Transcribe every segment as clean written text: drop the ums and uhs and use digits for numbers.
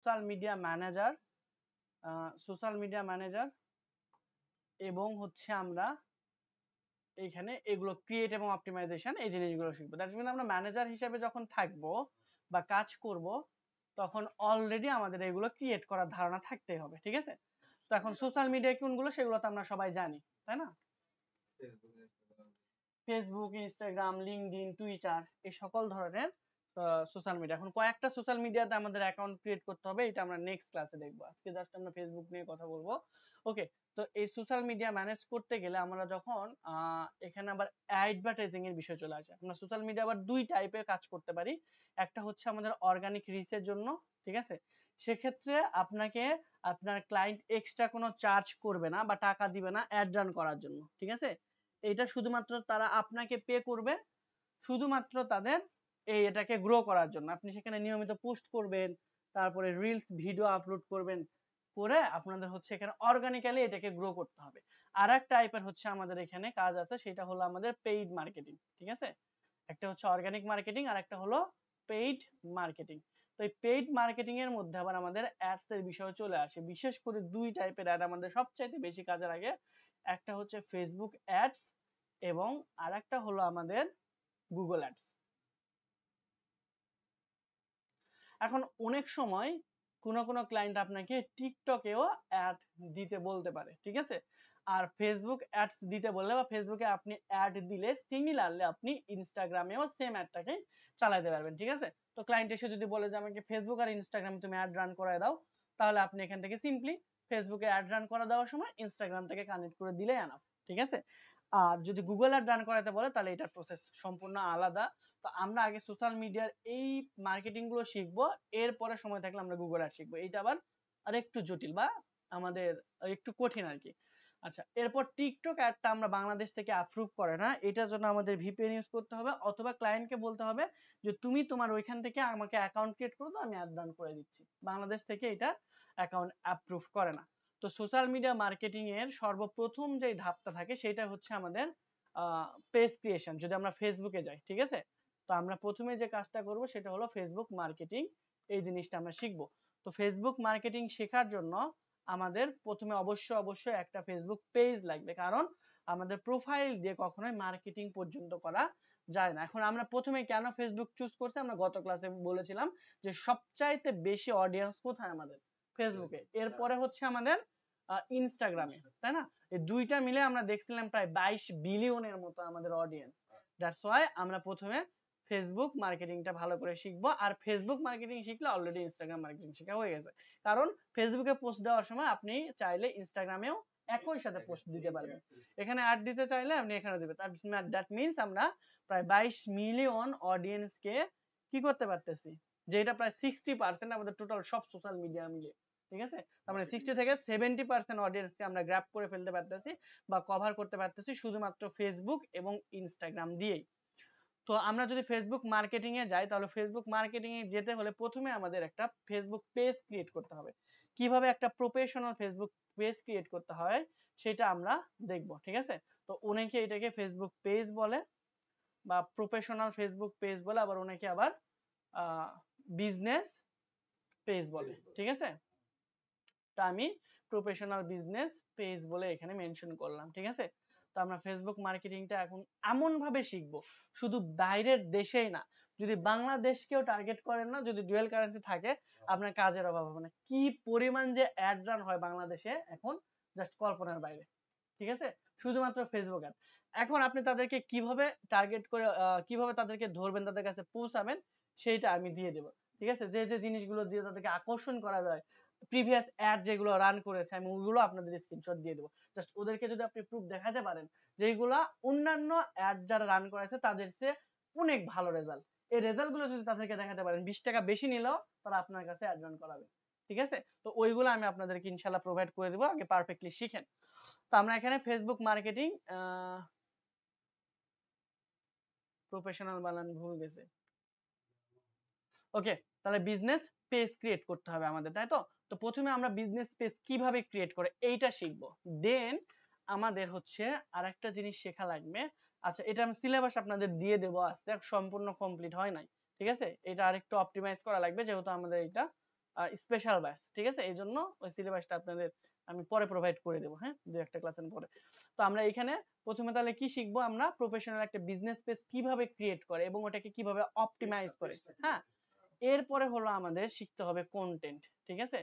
Social media manager এবং হচ্ছে আমরা এইখানে এগুলো ক্রিয়েট এবং অপটিমাইজেশন এই জিনিসগুলো শিখবো। দ্যাটস মিন আমরা ম্যানেজার হিসেবে যখন থাকবো বা কাজ করব তখন অলরেডি আমাদের এগুলো ক্রিয়েট করার ধারণা থাকতেই হবে, ঠিক আছে? তো এখন সোশ্যাল মিডিয়া কোনগুলো সেগুলো তো আমরা সবাই জানি, তাই না? ফেসবুক, ইনস্টাগ্রাম, লিঙ্কডইন, টুইটার এই সকল ধরনের সোশ্যাল মিডিয়া। এখন কয়েকটা সোশ্যাল মিডিয়াতে আমাদের অ্যাকাউন্ট ক্রিয়েট করতে হবে, এটা আমরা নেক্সট ক্লাসে দেখবো। আজকে জাস্ট আমরা ফেসবুক নিয়ে কথা বলবো। ওকে, তো এই সোশ্যাল মিডিয়া ম্যানেজ করতে গেলে আমরা যখন এখানে আবার অ্যাডভার্টাইজিং এর বিষয় চলে আসে। আমরা সোশ্যাল মিডিয়া আবার দুই টাইপের কাজ করতে পারি। একটা হচ্ছে আমাদের অর্গানিক রিচের জন্য, ঠিক আছে? সেক্ষেত্রে আপনাকে আপনার ক্লায়েন্ট এক্সট্রা কোনো চার্জ করবে না বা টাকা দিবে না অ্যাড রান করার জন্য, ঠিক আছে? এটা শুধুমাত্র তারা আপনাকে পে করবে শুধুমাত্র তাদের এটাকে গ্রো করার জন্য। আপনি সেখানে নিয়মিত পোস্ট করবেন, তারপরে রিলস ভিডিও আপলোড করবেন, করে আপনাদের হচ্ছে এখানে অর্গানিক্যালি এটাকে গ্রো করতে হবে। আর এক টাইপের হচ্ছে আমাদের এখানে কাজ আছে, সেটা হলো আমাদের পেইড মার্কেটিং, ঠিক আছে? একটা হচ্ছে অর্গানিক মার্কেটিং আর একটা হলো পেইড মার্কেটিং। তো এই পেইড মার্কেটিং এর মধ্যে আবার আমাদের অ্যাডস এর বিষয় চলে আসে। বিশেষ করে দুই টাইপের অ্যাড আমাদের সবচাইতে বেশি কাজে লাগে। একটা হচ্ছে ফেসবুক অ্যাডস এবং আরেকটা হলো আমাদের গুগল অ্যাডস। এখন অনেক সময় কোনো ক্লায়েন্ট আপনাকে টিকটকেও অ্যাড দিতে বলতে পারে, ঠিক আছে? আর ফেসবুক অ্যাডস দিতে বললে বা ফেসবুকে আপনি অ্যাড দিলে সিমিলারলি আপনি ইনস্টাগ্রামেও সেম অ্যাডটাকে চালাতে পারবেন, ঠিক আছে? তো ক্লায়েন্ট এসে যদি বলে যে আমাকে ফেসবুক আর ইনস্টাগ্রামে তুমি অ্যাড রান করায় দাও, তাহলে আপনি এখান থেকে সিম্পলি ফেসবুকে অ্যাড রান করা দেওয়ার সময় ইনস্টাগ্রাম থেকে কানেক্ট করে দিলেই এনাফ, ঠিক আছে? আর যদি গুগল অ্যাড রান করাতে বলে তাহলে এটার প্রসেস সম্পূর্ণ আলাদা। তো আমরা আগে সোশ্যাল মিডিয়ার এই মার্কেটিং গুলো শিখবো, এরপরে সময় থাকলে আমরা গুগল অ্যাড শিখবো। এইটা আবার আরেকটু জটিল বা আমাদের একটু কঠিন আর কি। আচ্ছা, এরপর টিকটক অ্যাডটা আমরা বাংলাদেশ থেকে অ্যাপ্রুভ করে না, এটার জন্য আমাদের ভিপিএন ইউজ করতে হবে অথবা ক্লায়েন্টকে বলতে হবে যে তুমি তোমার ওইখান থেকে আমাকে অ্যাকাউন্ট ক্রিয়েট করে দাও, আমি অ্যাড রান করে দিচ্ছি। বাংলাদেশ থেকে এটা অ্যাকাউন্ট অ্যাপ্রুভ করে না। তো সোশ্যাল মিডিয়া মার্কেটিং এর সর্বপ্রথম যে ধাপটা থাকে সেটা হচ্ছে আমাদের পেজ ক্রিয়েশন। যদি আমরা ফেসবুকে যাই, ঠিক আছে? তো আমরা প্রথমে যে কাজটা করব সেটা হলো ফেসবুক মার্কেটিং, এই জিনিসটা আমরা শিখব। তো ফেসবুক মার্কেটিং শেখার জন্য আমাদের প্রথমে অবশ্যই একটা ফেসবুক পেজ লাগবে, কারণ আমাদের প্রোফাইল দিয়ে কখনোই মার্কেটিং পর্যন্ত করা যায় না। এখন আমরা প্রথমে কেন ফেসবুক চুজ করছি, আমরা গত ক্লাসে বলেছিলাম যে সবচাইতে বেশি অডিয়েন্স কোথায় আমাদের ফেসবুকে, এরপরে হচ্ছে আমাদের ইনস্টাগ্রামে, তাই না? এই দুইটা মিলে আমরা দেখছিলাম প্রায় 22 বিলিয়নের মতো আমাদের অডিয়েন্স। দ্যাটস ওয়াই আমরা প্রথমে ফেসবুক মার্কেটিংটা ভালো করে শিখবো। আর ফেসবুক মার্কেটিং শিখলে অলরেডি ইনস্টাগ্রাম মার্কেটিং শেখা হয়ে গেছে, কারণ ফেসবুকে পোস্ট দেওয়ার সময় আপনি চাইলে ইনস্টাগ্রামেও একই সাথে পোস্ট দিতে পারবেন। এখানে অ্যাড দিতে চাইলে আপনি এখানে দিবেন। দ্যাট মিনস আমরা প্রায় 22 মিলিয়ন অডিয়েন্সকে কি করতে পারতেছি, যে এটা প্রায় 60% আমাদের টোটাল সব সোশ্যাল মিডিয়া মিলে, ঠিক আছে? তার মানে 60 থেকে 70% অডিয়েন্সকে আমরা গ্র্যাব করে ফেলতে পারতেছি বা কভার করতে পারতেছি শুধুমাত্র ফেসবুক এবং ইনস্টাগ্রাম দিয়েই। তো আমরা যদি ফেসবুক মার্কেটিং এ যাই, তাহলে ফেসবুক মার্কেটিং এ যেতে হলে প্রথমে আমাদের একটা ফেসবুক পেজ ক্রিয়েট করতে হবে। কিভাবে একটা প্রফেশনাল ফেসবুক পেজ ক্রিয়েট করতে হয় সেটা আমরা দেখব, ঠিক আছে? তো অনেকে এটাকে ফেসবুক পেজ বলে বা প্রফেশনাল ফেসবুক পেজ বলে, আবার অনেকে আবার বিজনেস পেজ বলে, ঠিক আছে? তা আমি প্রফেশনাল বিজনেস পেজ বলে এখানে মেনশন করলাম, ঠিক আছে? তো আমরা ফেসবুক মার্কেটিংটা এখন এমন ভাবে শিখবো, শুধু বাইরের দেশেই না, যদি বাংলাদেশকেও টার্গেট করেন না, যদি ডুয়াল কারেন্সি থাকে, আপনার কাজের অভাব হবে না। কি পরিমাণ যে অ্যাড রান হয় বাংলাদেশে এখন, জাস্ট কল্পনার বাইরে, ঠিক আছে? শুধুমাত্র ফেসবুক অ্যাড। এখন আপনি তাদেরকে কিভাবে টার্গেট করে কিভাবে তাদেরকে ধরবেন, তাদের কাছে পৌঁছাবেন, সেইটা আমি দিয়ে দেব, ঠিক আছে? যে যে জিনিসগুলো দিয়ে তাদেরকে আকর্ষণ করা যায়, প্রিভিয়াস অ্যাড যেগুলো রান করেছে আমি ওগুলো আপনাদের স্ক্রিনশট দিয়ে দেবো। জাস্ট ওদেরকে যদি আপনি প্রুফ দেখাতে পারেন যেগুলা অন্যান্য অ্যাড যারা রান করেছে তাদের চেয়ে অনেক ভালো রেজাল্ট, এই রেজাল্ট গুলো যদি তাদেরকে দেখাতে পারেন, 20 টাকা বেশি নিলেও তারা আপনার কাছে অ্যাড রান করাবে, ঠিক আছে? তো ওইগুলো আমি আপনাদেরকে ইনশাআল্লাহ প্রোভাইড করে দেবো, আগে পারফেক্টলি শিখেন। তো আমরা এখানে ফেসবুক মার্কেটিং প্রফেশনাল বানান ভুল গেছে। ওকে, তাহলে বিজনেস পেজ ক্রিয়েট করতে হবে আমাদের, তাই তো? তো প্রথমে আমরা বিজনেস পেজ কিভাবে ক্রিয়েট করে এইটা শিখবো, দেন আমাদের হচ্ছে আরেকটা জিনিস শেখা লাগবে। আচ্ছা, এটা আমি সিলেবাস আপনাদের দিয়ে দেবো, আজকে সম্পূর্ণ কমপ্লিট হয় নাই, ঠিক আছে? এটা আরেকটু অপটিমাইজ করা লাগবে যেহেতু আমাদের এটা স্পেশাল ব্যাচ, ঠিক আছে? এই জন্য ওই সিলেবাসটা আপনাদের আমি পরে প্রোভাইড করে দেবো, হ্যাঁ, দু একটা ক্লাসের পরে। তো আমরা এখানে প্রথমে তাহলে কি শিখবো, আমরা প্রফেশনাল একটা বিজনেস পেজ কিভাবে ক্রিয়েট করে এবং ওটাকে কিভাবে অপটিমাইজ করে, হ্যাঁ। এরপরে হলো আমাদের শিখতে হবে কন্টেন্ট, ঠিক আছে?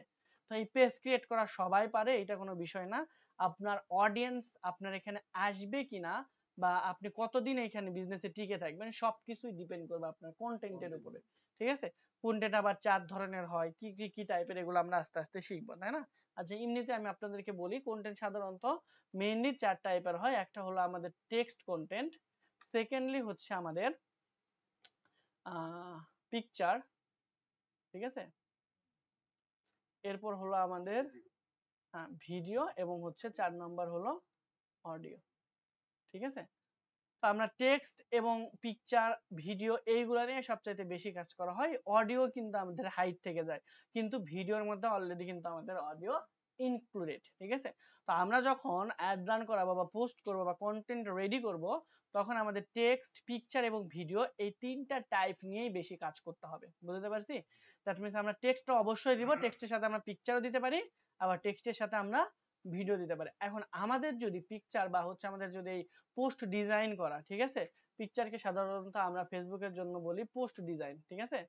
তো এই পেজ ক্রিয়েট করা সবাই পারে, এটা কোনো বিষয় না। আপনার অডিয়েন্স আপনার এখানে আসবে কিনা বা আপনি কতদিন এখানে বিজনেসে টিকে থাকবেন সবকিছুই ডিপেন্ড করবে আপনার কন্টেন্টের উপরে, ঠিক আছে? কন্টেন্ট আবার 4 ধরনের হয়, কি কি কি টাইপের, এগুলো আমরা আস্তে আস্তে শিখবো, তাই না? আচ্ছা, এমনিতে আমি আপনাদেরকে বলি কন্টেন্ট সাধারণত মেইনলি 4 টাইপের হয়। একটা হলো আমাদের টেক্সট কন্টেন্ট, সেকেন্ডলি হচ্ছে আমাদের পিকচার, ঠিক আছে? এরপর হলো আমাদের ভিডিও এবং হচ্ছে 4 নম্বর হলো অডিও, ঠিক আছে? তো আমরা টেক্সট এবং পিকচার ভিডিও এইগুলো নিয়ে সবচাইতে বেশি কাজ করা হয়। অডিও কিন্তু আমাদের হাইট থেকে যায়, কিন্তু ভিডিওর মধ্যে অলরেডি কিন্তু আমাদের অডিও ইনক্লুডেড, ঠিক আছে? তো আমরা যখন অ্যাড রান করাবো বা পোস্ট করব বা কন্টেন্ট রেডি করব, তখন আমাদের টেক্সট, পিকচার এবং ভিডিও এই তিনটা টাইপ নিয়েই বেশি কাজ করতে হবে, বুঝতে পারছি? দ্যাট মিন্স আমরা টেক্সটটা অবশ্যই দিব, টেক্সটের সাথে আমরা পিকচারও দিতে পারি, আবার টেক্সটের সাথে আমরা ভিডিও দিতে পারি। এখন আমাদের যদি পিকচার বা হচ্ছে আমাদের যদি পোস্ট ডিজাইন করা, ঠিক আছে? পিকচারকে সাধারণত আমরা ফেসবুকের জন্য বলি পোস্ট ডিজাইন, ঠিক আছে?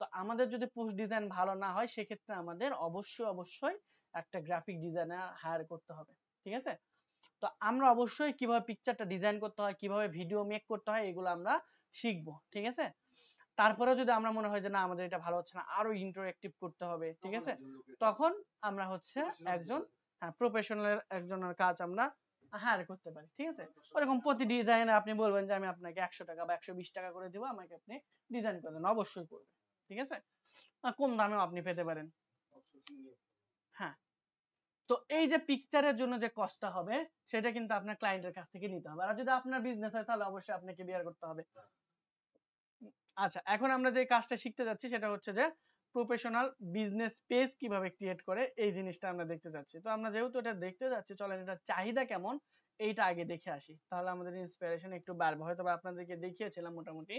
তো আমাদের যদি পোস্ট ডিজাইন ভালো না হয় সেক্ষেত্রে আমাদের অবশ্যই একটা গ্রাফিক ডিজাইনার হায়ার করতে হবে, ঠিক আছে? তো আমরা অবশ্যই কিভাবে পিকচারটা ডিজাইন করতে হয়, কিভাবে ভিডিও মেক করতে হয়, এগুলো আমরা শিখবো, ঠিক আছে? তারপরেও যদি আমরা মনে হয় যে না আমাদের এটা ভালো হচ্ছে না, আরো ইন্টারঅ্যাক্টিভ করতে হবে, ঠিক আছে? তখন আমরা হচ্ছে একজন প্রফেশনাল একজনের কাজ আমরা হায়ার করতে পারি, ঠিক আছে? ওরকম প্রতি ডিজাইনে আপনি বলবেন যে আমি আপনাকে 100 টাকা বা 120 টাকা করে দিব, আমাকে আপনি ডিজাইন করে দেন, অবশ্যই করবে, ঠিক আছে? কম দামেও আপনি পেতে পারেন, হ্যাঁ। তো এই যে পিকচারের জন্য যে কস্টটা হবে সেটা কিন্তু আপনার ক্লায়েন্টের কাছ থেকে নিতে হবে, আর যদি আপনার বিজনেস হয় তাহলে অবশ্যই আপনাকে বিয়ার করতে হবে। আচ্ছা, এখন আমরা যে কাজটা শিখতে যাচ্ছি সেটা হচ্ছে যে প্রফেশনাল বিজনেস পেজ কিভাবে ক্রিয়েট করে, এই জিনিসটা আমরা দেখতে যাচ্ছি। তো আমরা যেহেতু এটা দেখতে যাচ্ছি, চলেন এটা চাহিদা কেমন এইটা আগে দেখে আসি, তাহলে আমাদের ইন্সপিরেশন একটু বাড়বে। হয়তো বা আপনাদেরকে দেখিয়েছিলাম মোটামুটি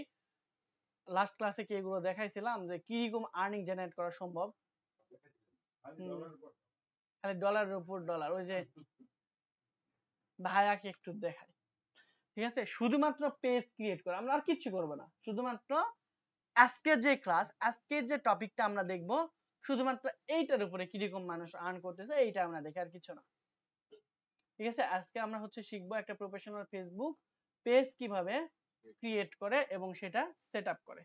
লাস্ট ক্লাসে কি এগুলো দেখাইছিলাম যে কিরকম আর্নিং জেনারেট করা সম্ভব। খালি ডলারের উপর ডলার, ওই যে ভাইয়াকে একটু দেখাই, ঠিক আছে? শুধুমাত্র পেজ ক্রিয়েট করা, আমরা আর কিচ্ছু করবো না, শুধুমাত্র আজকের যে ক্লাস, আজকের যে টপিকটা আমরা দেখব শুধুমাত্র এইটার উপরে কিরকম মানুষ আর্ন করতেছে এইটা আমরা দেখি, আর কিছু না, ঠিক আছে? আজকে আমরা হচ্ছে শিখবো একটা প্রফেশনাল ফেসবুক পেজ কিভাবে ক্রিয়েট করে এবং সেটা সেট আপ করে।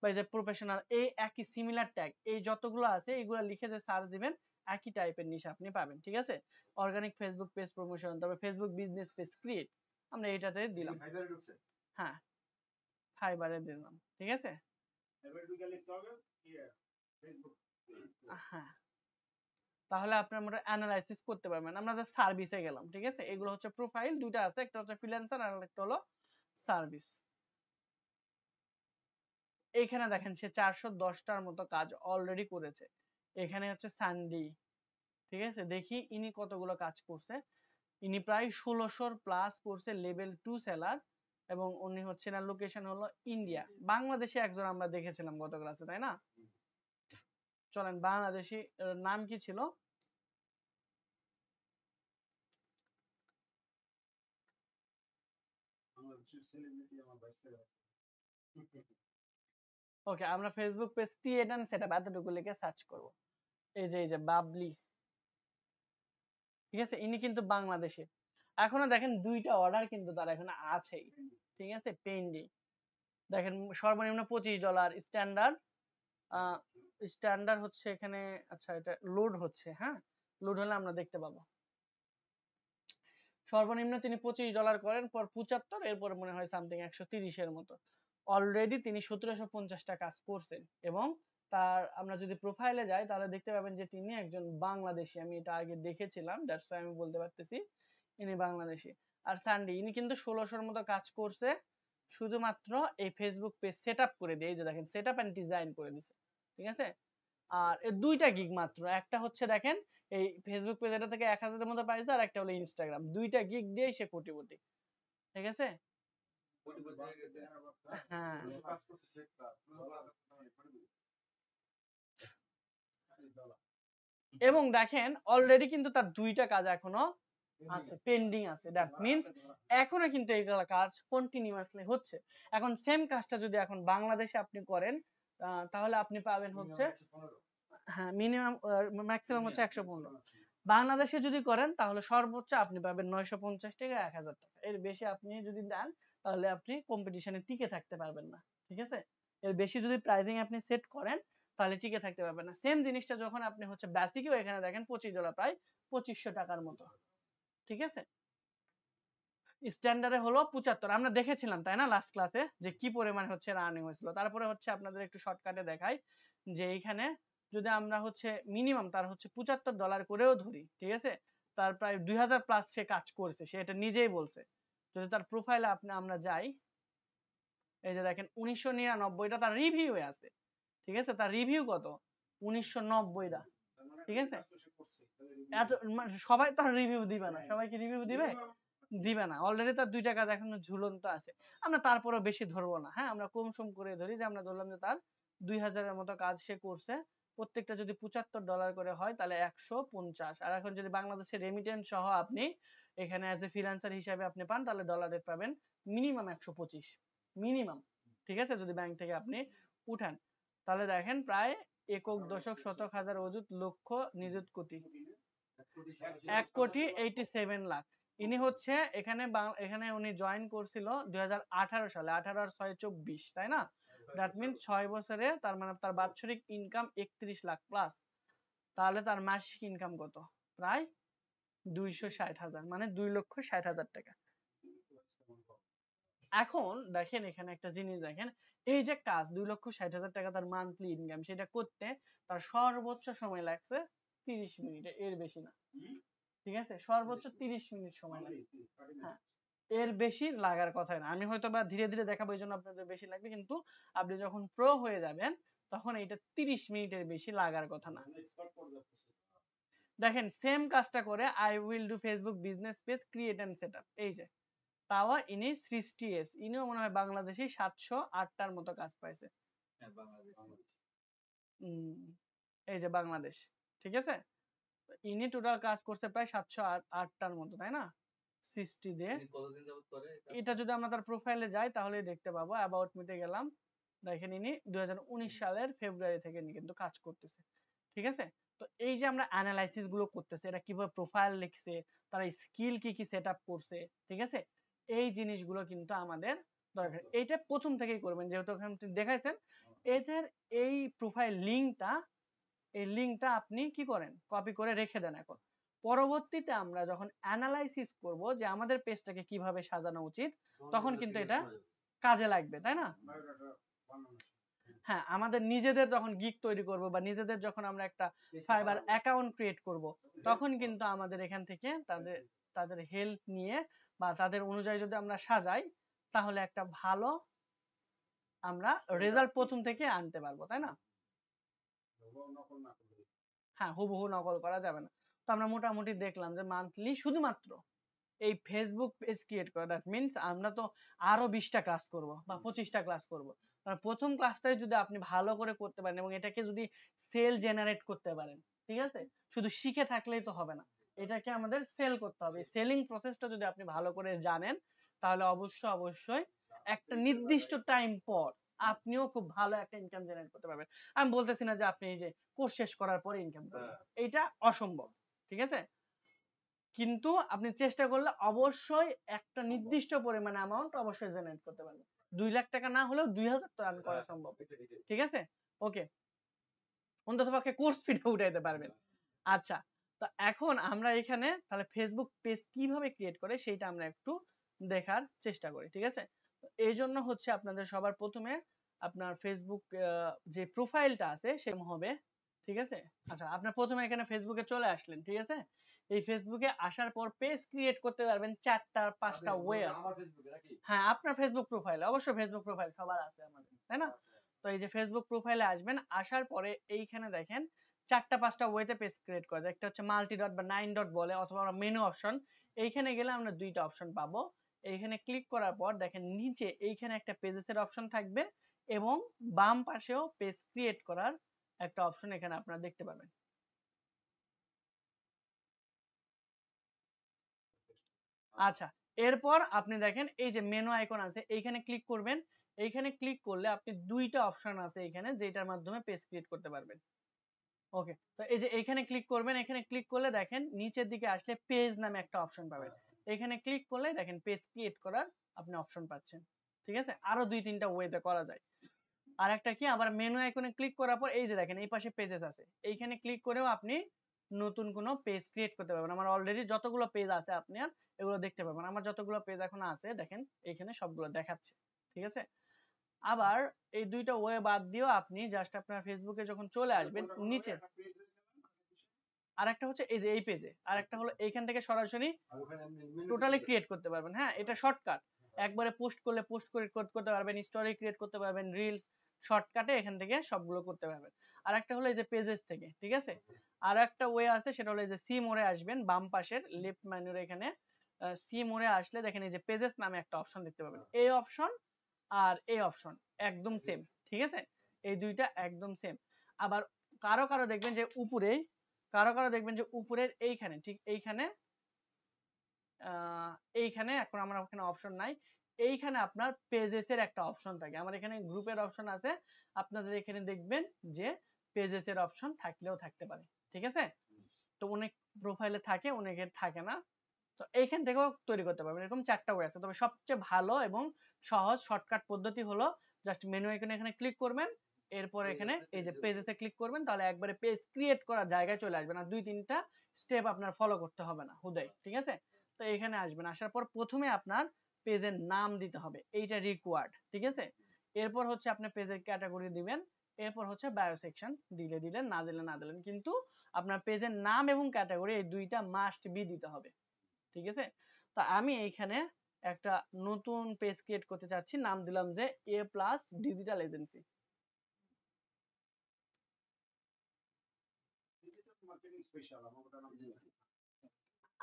বা এই যে প্রফেশনাল, এই একই সিমিলার ট্যাগ এই যতগুলো আছে এগুলো লিখে যে সার্চ দিবেন একই টাইপের নিশ আপনি পাবেন, ঠিক আছে? অর্গানিক ফেসবুক পেজ প্রমোশন, তারপর ফেসবুক বিজনেস পেজ ক্রিয়েট, আমরা এটাতে দিলাম, হ্যাঁ ফাইবারে দিলাম, ঠিক আছে? হ্যাঁ, তাহলে আপনি আমরা অ্যানালাইসিস করতে পারবেন। আমরা যে সার্ভিসে গেলাম, ঠিক আছে? এগুলো হচ্ছে প্রোফাইল, দুইটা আছে, একটা হচ্ছে ফ্রিল্যান্সার আর একটা হলো সার্ভিস। এইখানে দেখেন সে 410টার মতো কাজ অলরেডি করেছে। এখানে হচ্ছে সানডি, ঠিক আছে? দেখি ইনি কতগুলো কাজ করছে। ইনি প্রায় 1600 প্লাস করছে লেভেল 2 সেলার, এবং উনি হচ্ছে না লোকেশন হলো ইন্ডিয়া। বাংলাদেশে একজন আমরা দেখেছিলাম গত ক্লাসে, তাই না? চলেন বাংলাদেশি নাম কি ছিল? ওকে, আমরা Facebook page create and setup এতটুকু লিখে সার্চ করব। এই যে বাবলি, ঠিক আছে? ইনি কিন্তু বাংলাদেশে। এখনো দেখেন দুইটা অর্ডার কিন্তু তার এখানে আছেই, ঠিক আছে? পেন্ডিং। দেখেন সর্বনিম্ন $25 স্ট্যান্ডার্ড, স্ট্যান্ডার্ড হচ্ছে এখানে, আচ্ছা এটা লোড হচ্ছে, হ্যাঁ লোড হলে আমরা দেখতে পাবো। সর্বনিম্ন তিনি $25 করেন, পর 75, এরপরে মনে হয় সামথিং 130 এর মতো। অলরেডি তিনি 1750টা কাজ করছেন, এবং তার আমরা যদি প্রোফাইলে যাই তাহলে দেখতে পাবেন যে তিনি একজন বাংলাদেশী। আমি এটা আগে দেখেছিলাম, দ্যাটস ওয়াই আমি বলতে পারতেছি ইনি বাংলাদেশী। আর সানডি ইনি কিন্তু 1600-র মতো কাজ করছে শুধুমাত্র এই ফেসবুক পেজ সেটআপ করে দিয়ে, এই যে দেখেন সেটআপ এন্ড ডিজাইন করে দিছে, ঠিক আছে? আর এর দুইটা গিগ মাত্র, একটা হচ্ছে দেখেন এই ফেসবুক পেজ, এটা থেকে 1000-এর মতো পাইছে, আর একটা হলো ইনস্টাগ্রাম, দুইটা গিগ দিয়েই সে কোটিপতি, ঠিক আছে? হ্যাঁ, এবং দেখেন অলরেডি কিন্তু তার 2টা কাজ এখনো আছে, পেন্ডিং আছে। দ্যাট মিন্স এখনো কিন্তু এইগুলা কাজ কন্টিনিউয়াসলি হচ্ছে। এখন সেম কাজটা যদি এখন বাংলাদেশে আপনি করেন তাহলে আপনি পাবেন হচ্ছে হ্যাঁ মিনিমাম ম্যাক্সিমাম হচ্ছে 115। বাংলাদেশে যদি করেন তাহলে সর্বোচ্চ আপনি পাবেন 950 থেকে 1000 টাকা। এর বেশি আপনি যদি দেন তাহলে আপনি কম্পিটিশনে টিকে থাকতে পারবেন না, ঠিক আছে? এর বেশি যদি প্রাইসিং আপনি সেট করেন তাহলে টিকে থাকতে পারবেন না। সেম জিনিসটা যখন আপনি হচ্ছে বেসিকেও এখানে দেখেন $25 প্রায় 2500 টাকার মতো, ঠিক আছে? স্ট্যান্ডার্ডে হলো 75 আমরা দেখেছিলাম তাই না লাস্ট ক্লাসে যে কি পরিমাণ হচ্ছে আর্নিং হয়েছিল। তারপরে হচ্ছে আপনাদের একটু শর্টকাটে দেখাই যে এইখানে যদি আমরা হচ্ছে মিনিমাম তার হচ্ছে $75 করেও ধরি, ঠিক আছে? তার প্রায় 2000 প্লাস সে কাজ করছে, সে এটা নিজেই বলছে। যদি তার প্রোফাইলে আমরা যাই, এই যে দেখেন 1999টা তার রিভিউয়ে আছে, ঠিক আছে? তার রিভিউ কত 1990টা, ঠিক আছে? এত সবাই তো রিভিউ দিবে না, সবাই কি রিভিউ দিবে? দিবে না। অলরেডি তার 2টা কাজ এখনো ঝুলন্ত আছে। আমরা তারপরেও বেশি ধরবো না, হ্যাঁ আমরা কম সম করে ধরি যে আমরা ধরলাম যে তার 2000 এর মতো কাজ সে করছে। প্রত্যেকটা যদি $75 করে হয় তাহলে 150। আর এখন যদি বাংলাদেশের রেমিটেন্স সহ আপনি এখানে অ্যাজ এ ফ্রিল্যান্সার হিসাবে আপনি পান তাহলে ডলার রেট পাবেন মিনিমাম 125 মিনিমাম, ঠিক আছে? যদি ব্যাংক থেকে আপনি উঠান তাহলে দেখেন প্রায় একক দশক শতক হাজার অযুত লক্ষ নিযুত কোটি 1,87,00,000। ইনি হচ্ছে এখানে উনি জয়েন করছিল 2018 সালে, 18 আর 6 24, তাই না? দ্যাট মিন্স 6 বছরে তার মানে তার বাৎসরিক ইনকাম 31 লাখ প্লাস। তাহলে তার মাসিক ইনকাম কত? প্রায় 260,000, মানে 2,60,000 টাকা। এখন দেখেন এখানে একটা জিনিস দেখেন, এই যে কাজ 2,60,000 টাকা তার মান্থলি ইনকাম, সেটা করতে তার সর্বোচ্চ সময় লাগছে 30 মিনিট, এর বেশি না, ঠিক আছে? সর্বোচ্চ 30 মিনিট সময় লাগে। হ্যাঁ, এর বেশি লাগার কথাই না। আমি হয়তো বা ধীরে ধীরে দেখাবো এই জন্য আপনাদের বেশি লাগবে, কিন্তু আপনি যখন প্রো হয়ে যাবেন তখন এইটা 30 মিনিটের বেশি লাগার কথা না। দেখেন সেম কাজটা করে I will do Facebook business page create and setup, এই যে তাওয়া ইনি সৃষ্টি এস, ইনিও মনে হয় বাংলাদেশি 708টার মতো কাজ পাইছে। এই যে বাংলাদেশ, ঠিক আছে? ইনি টোটাল কাজ করছে প্রায় 708টার মতো, তাই না? সৃষ্টি দিয়ে। এটা যদি আমরা তার প্রোফাইলে যাই তাহলে দেখতে পাবো। অ্যাবাউট মিতে গেলাম, দেখেন ইনি 2019 সালের ফেব্রুয়ারি থেকে কিন্তু কাজ করতেছে, ঠিক আছে? তো এই যে আমরা অ্যানালাইসিস গুলো করতেছি, এটা কিভাবে প্রোফাইল লিখছে, তারা স্কিল কি কি সেট আপ করছে, ঠিক আছে? এই জিনিসগুলো কিন্তু আমাদের দরকার। এইটা প্রথম থেকেই করবেন, যেহেতু ওখানে দেখাইছেন এদের এই প্রোফাইল লিংকটা, এই লিংকটা আপনি কি করেন কপি করে রেখে দেন। এখন পরবর্তীতে আমরা যখন অ্যানালাইসিস করব যে আমাদের পেজটাকে কিভাবে সাজানো উচিত, তখন কিন্তু এটা কাজে লাগবে, তাই না? হ্যাঁ, আমাদের নিজেদের যখন গিগ তৈরি করব বা নিজেদের যখন আমরা একটা ফাইবার অ্যাকাউন্ট ক্রিয়েট করব, তখন কিন্তু আমাদের এখান থেকে তাদের হেল্প নিয়ে বা তাদের অনুযায়ী যদি আমরা সাজাই তাহলে একটা ভালো আমরা রেজাল্ট প্রথম থেকে আনতে পারবো, তাই না? হ্যাঁ, হুবহু নকল করা যাবে না। তো আমরা মোটামুটি দেখলাম যে মান্থলি শুধুমাত্র এই ফেসবুক পেজ ক্রিয়েট করা, দ্যাট মিন্স আমরা তো আরো 20টা ক্লাস করব বা 25টা ক্লাস করব। প্রথম ক্লাসটাই যদি আপনি ভালো করে করতে পারেন এবং এটাকে যদি সেল জেনারেট করতে পারেন, ঠিক আছে? শুধু শিখে থাকলেই তো হবে না, এটাকে আমাদের সেল করতে হবে। সেলিং প্রসেসটা যদি আপনি ভালো করে জানেন তাহলে অবশ্যই একটা নির্দিষ্ট টাইম পর আপনিও খুব ভালো একটা ইনকাম জেনারেট করতে পারবেন। আমি বলতেছি না যে আপনি এই যে কোর্স শেষ করার পরে ইনকাম করবেন, এইটা অসম্ভব, ঠিক আছে? কিন্তু আপনি চেষ্টা করলে অবশ্যই একটা নির্দিষ্ট পরিমাণ অ্যামাউন্ট অবশ্যই জেনারেট করতে পারবেন। 2 লাখ টাকা না হলেও 2000 তো আর্ন করা সম্ভব, ঠিক আছে? ওকে, অন্ততপক্ষে কোর্স ফিটা উঠাইতে পারবেন। আচ্ছা, তো এখন আমরা এখানে তাহলে ফেসবুক পেজ কিভাবে ক্রিয়েট করে সেইটা আমরা একটু দেখার চেষ্টা করি, ঠিক আছে? এই জন্য হচ্ছে আপনাদের সবার প্রথমে আপনার ফেসবুক যে প্রোফাইলটা আছে সেরকম হবে, ঠিক আছে? আচ্ছা, আপনার প্রথমে এখানে ফেসবুকে চলে আসলেন, ঠিক আছে? এই ফেসবুকে আসার পর পেজ ক্রিয়েট করতে পারবেন 4টা 5টা ওয়ে আছে। হ্যাঁ, আপনার ফেসবুক প্রোফাইলে অবশ্যই ফেসবুক প্রোফাইল সবার আছে আমাদের, তাই না? তো এই যে ফেসবুক প্রোফাইলে আসবেন, আসার পরে এইখানে দেখেন 4টা 5টা ওয়েতে পেজ ক্রিয়েট করা যায়। একটা হচ্ছে মাল্টি ডট বা 9 ডট বলে, অথবা আমরা মেনু অপশন, এইখানে গেলে আমরা 2টা অপশন পাবো। এইখানে ক্লিক করার পর দেখেন নিচে এইখানে একটা পেজেসের অপশন থাকবে এবং বাম পাশেও পেজ ক্রিয়েট করার একটা অপশন এখানে আপনারা দেখতে পাবেন, আচ্ছা, এরপর আপনি দেখেন এই যে মেনু আইকন আছে, এইখানে ক্লিক করবেন। এইখানে ক্লিক করলে আপনি দুইটা অপশন আছে এখানে, যেটার মাধ্যমে পেজ ক্রিয়েট করতে পারবেন। ওকে, তো এই যে এখানে ক্লিক করবেন। এখানে ক্লিক করলে দেখেন নিচের দিকে আসলে পেজ নামে একটা অপশন পাবেন। এখানে ক্লিক করলে দেখেন পেজ ক্রিয়েট করার আপনি অপশন পাচ্ছেন। ঠিক আছে, আরো দুই তিনটা ওয়েতে করা যায়। আর একটা কি, আবার মেনু আইকনে ক্লিক করার পর এই যে দেখেন এই পাশে পেজেস আছে, এইখানে ক্লিক করেও আপনি নতুন কোনো পেজ ক্রিয়েট করতে পারবেন। আমার অলরেডি যতগুলো পেজ আছে আপনি আর এগুলো দেখতে পাবেন। আমার যতগুলো পেজ এখন আছে দেখেন এইখানে সবগুলো দেখাচ্ছে। ঠিক আছে, আবার এই দুইটা ওয়ে বাদ দিয়েও আপনি জাস্ট আপনার ফেসবুকে যখন চলে আসবেন নিচে আরেকটা হচ্ছে এই যে এই পেজে, আরেকটা হলো এইখান থেকে সরাসরি টোটালি ক্রিয়েট করতে পারবেন। হ্যাঁ, এটা শর্টকাট, একবারে পোস্ট করলে পোস্ট করে করতে পারবেন, স্টোরি ক্রিয়েট করতে পারবেন, রিলস শর্টকাটে এখান থেকে সবগুলো করতে পারবেন। আরেকটা হলো এই যে পেজেস থেকে। ঠিক আছে, আর একটা ওয়ে আছে, সেটা হলো এই যে সি মোড়ে আসবেন, বাম পাশের লেফট মেনুর এখানে সি মোড়ে আসলে দেখেন এই যে পেজেস নামে একটা অপশন দেখতে পাবেন। এই অপশন আর এই অপশন একদম সেম। ঠিক আছে, এই দুইটা একদম সেম। আবার কারো কারো দেখবেন যে উপরেই, কারো কারো দেখবেন যে উপরের এইখানে, ঠিক এইখানে এইখানে এখন আমার ওখানে অপশন নাই, এইখানে আপনার পেজেস এর একটা অপশন থাকে। আমার এখানে গ্রুপের অপশন আছে, আপনাদের এখানে দেখবেন যে পেজেস এর অপশন থাকলেও থাকতে পারে। ঠিক আছে, তো অনেক প্রোফাইলে থাকে, অনেকের থাকে না। তো এইখান থেকেও তৈরি করতে পারবেন। এরকম চারটা ওয়ে আছে, তবে সবচেয়ে ভালো এবং সহজ শর্টকাট পদ্ধতি হলো জাস্ট মেনু আইকনে এখানে ক্লিক করবেন, এরপর এখানে এই যে পেজেসে ক্লিক করবেন, তাহলে একবারে পেজ ক্রিয়েট করার জায়গায় চলে আসবেন, আর দুই তিনটা স্টেপ আপনার ফলো করতে হবে না হুদাই। ঠিক আছে, তো এখানে আসবেন, আসার পর প্রথমে আপনার পেজের নাম দিতে হবে, এইটা রিকোয়ার্ড। ঠিক আছে, এরপর হচ্ছে আপনি পেজের ক্যাটাগরি দিবেন, এরপর হচ্ছে বায়ো সেকশন দিলে দিলেন, না দিলে না দিলেন, কিন্তু আপনার পেজের নাম এবং ক্যাটাগরি এই দুইটা মাস্ট বি দিতে হবে। ঠিক আছে, তো আমি এইখানে একটা নতুন পেজ ক্রিয়েট করতে চাচ্ছি, নাম দিলাম যে এ প্লাস ডিজিটাল এজেন্সি।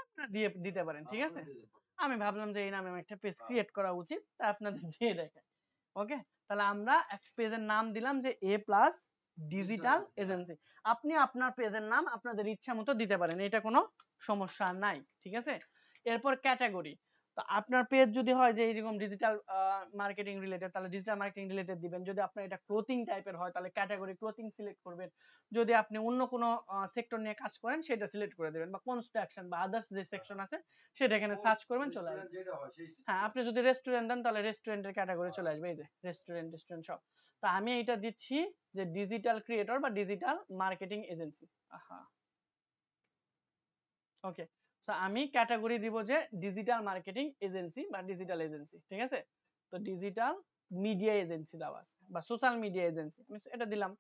আপনারা দিয়ে দিতে পারেন। ঠিক আছে, আমি ভাবলাম যে এই নামে আমি একটা পেজ ক্রিয়েট করা উচিত, তা আপনাদের দিয়ে দেখাই। ওকে, তাহলে আমরা এক পেজের নাম দিলাম যে এ প্লাস ডিজিটাল এজেন্সি। আপনি আপনার পেজের নাম আপনাদের ইচ্ছা মতো দিতে পারেন, এটা কোনো সমস্যা নাই। ঠিক আছে, এরপর ক্যাটাগরি, তো আপনার পেজ যদি হয় যে এইরকম ডিজিটাল মার্কেটিং রিলেটেড, তাহলে ডিজিটাল মার্কেটিং রিলেটেড দিবেন। যদি আপনার এটা ক্লোথিং টাইপের হয় তাহলে ক্যাটাগরি ক্লোথিং সিলেক্ট করবেন। যদি আপনি অন্য কোনো সেক্টর নিয়ে কাজ করেন সেটা সিলেক্ট করে দিবেন, বা কনস্ট্রাকশন বা আদার্স যে সেকশন আছে সেটা এখানে সার্চ করবেন, চলে আসবে। হ্যাঁ, আপনি যদি রেস্টুরেন্ট দেন তাহলে রেস্টুরেন্টের ক্যাটাগরি চলে আসবে, এই যে রেস্টুরেন্ট রেস্টুরেন্ট সব। তো আমি এটা দিচ্ছি যে ডিজিটাল ক্রিয়েটর বা ডিজিটাল মার্কেটিং এজেন্সি। আহা, ওকে, তো আমি ক্যাটাগরি দিব যে ডিজিটাল মার্কেটিং এজেন্সি বা ডিজিটাল এজেন্সি। ঠিক আছে, তো ডিজিটাল মিডিয়া এজেন্সি দেওয়া আছে বা সোশ্যাল মিডিয়া এজেন্সি, আমি এটা দিলাম।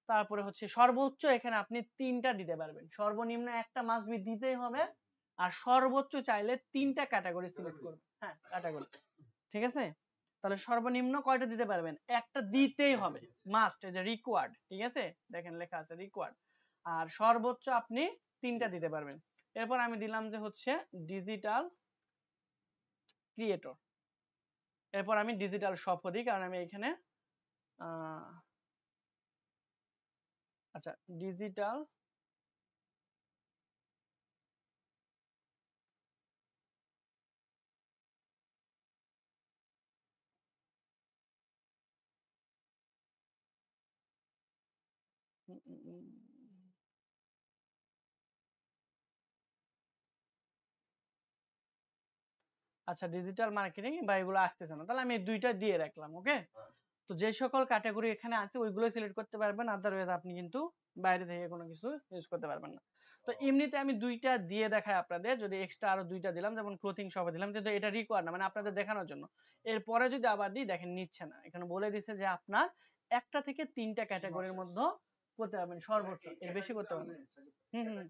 তারপরে হচ্ছে সর্বোচ্চ এখানে আপনি তিনটা দিতে পারবেন, সর্বনিম্ন একটা মাস্ট বি দিতেই হবে, আর সর্বোচ্চ চাইলে তিনটা ক্যাটাগরি সিলেক্ট করবেন। হ্যাঁ, ক্যাটাগরি। ঠিক আছে, তাহলে সর্বনিম্ন কয়টা দিতে পারবেন, একটা দিতেই হবে, মাস্ট, এই যে রিকোয়ার্ড। ঠিক আছে, দেখেন লেখা আছে রিকোয়ার্ড। আর সর্বোচ্চ আপনি তিনটা দিতে পারবেন। এরপর আমি দিলাম যে হচ্ছে ডিজিটাল ক্রিয়েটর। এরপর আমি ডিজিটাল শপও দিই, কারণ আমি এখানে আচ্ছা ডিজিটাল আচ্ছা ডিজিটাল মার্কেটিং বা এগুলো আসতেছে না, তাহলে আমি এই দুইটা দিয়ে রাখলাম। ওকে, তো যে সকল ক্যাটাগরি এখানে আছে ওইগুলো সিলেক্ট করতে পারবেন, আদারওয়াইজ আপনি কিন্তু বাইরে থেকে কোনো কিছু ইউজ করতে পারবেন না। তো এমনিতে আমি দুইটা দিয়ে দেখাই আপনাদের, যদি এক্সট্রা আরো দুইটা দিলাম, যেমন ক্লোথিং শপে দিলাম, যে এটা রিকোয়ার্ড না, মানে আপনাদের দেখানোর জন্য। এরপরে যদি আবার দিই, দেখেন নিচ্ছে না, এখানে বলে দিছে যে আপনার একটা থেকে তিনটা ক্যাটাগরির মধ্যে করতে পারবেন, সর্বোচ্চ, এর বেশি করতে পারবেন। হুম হুম,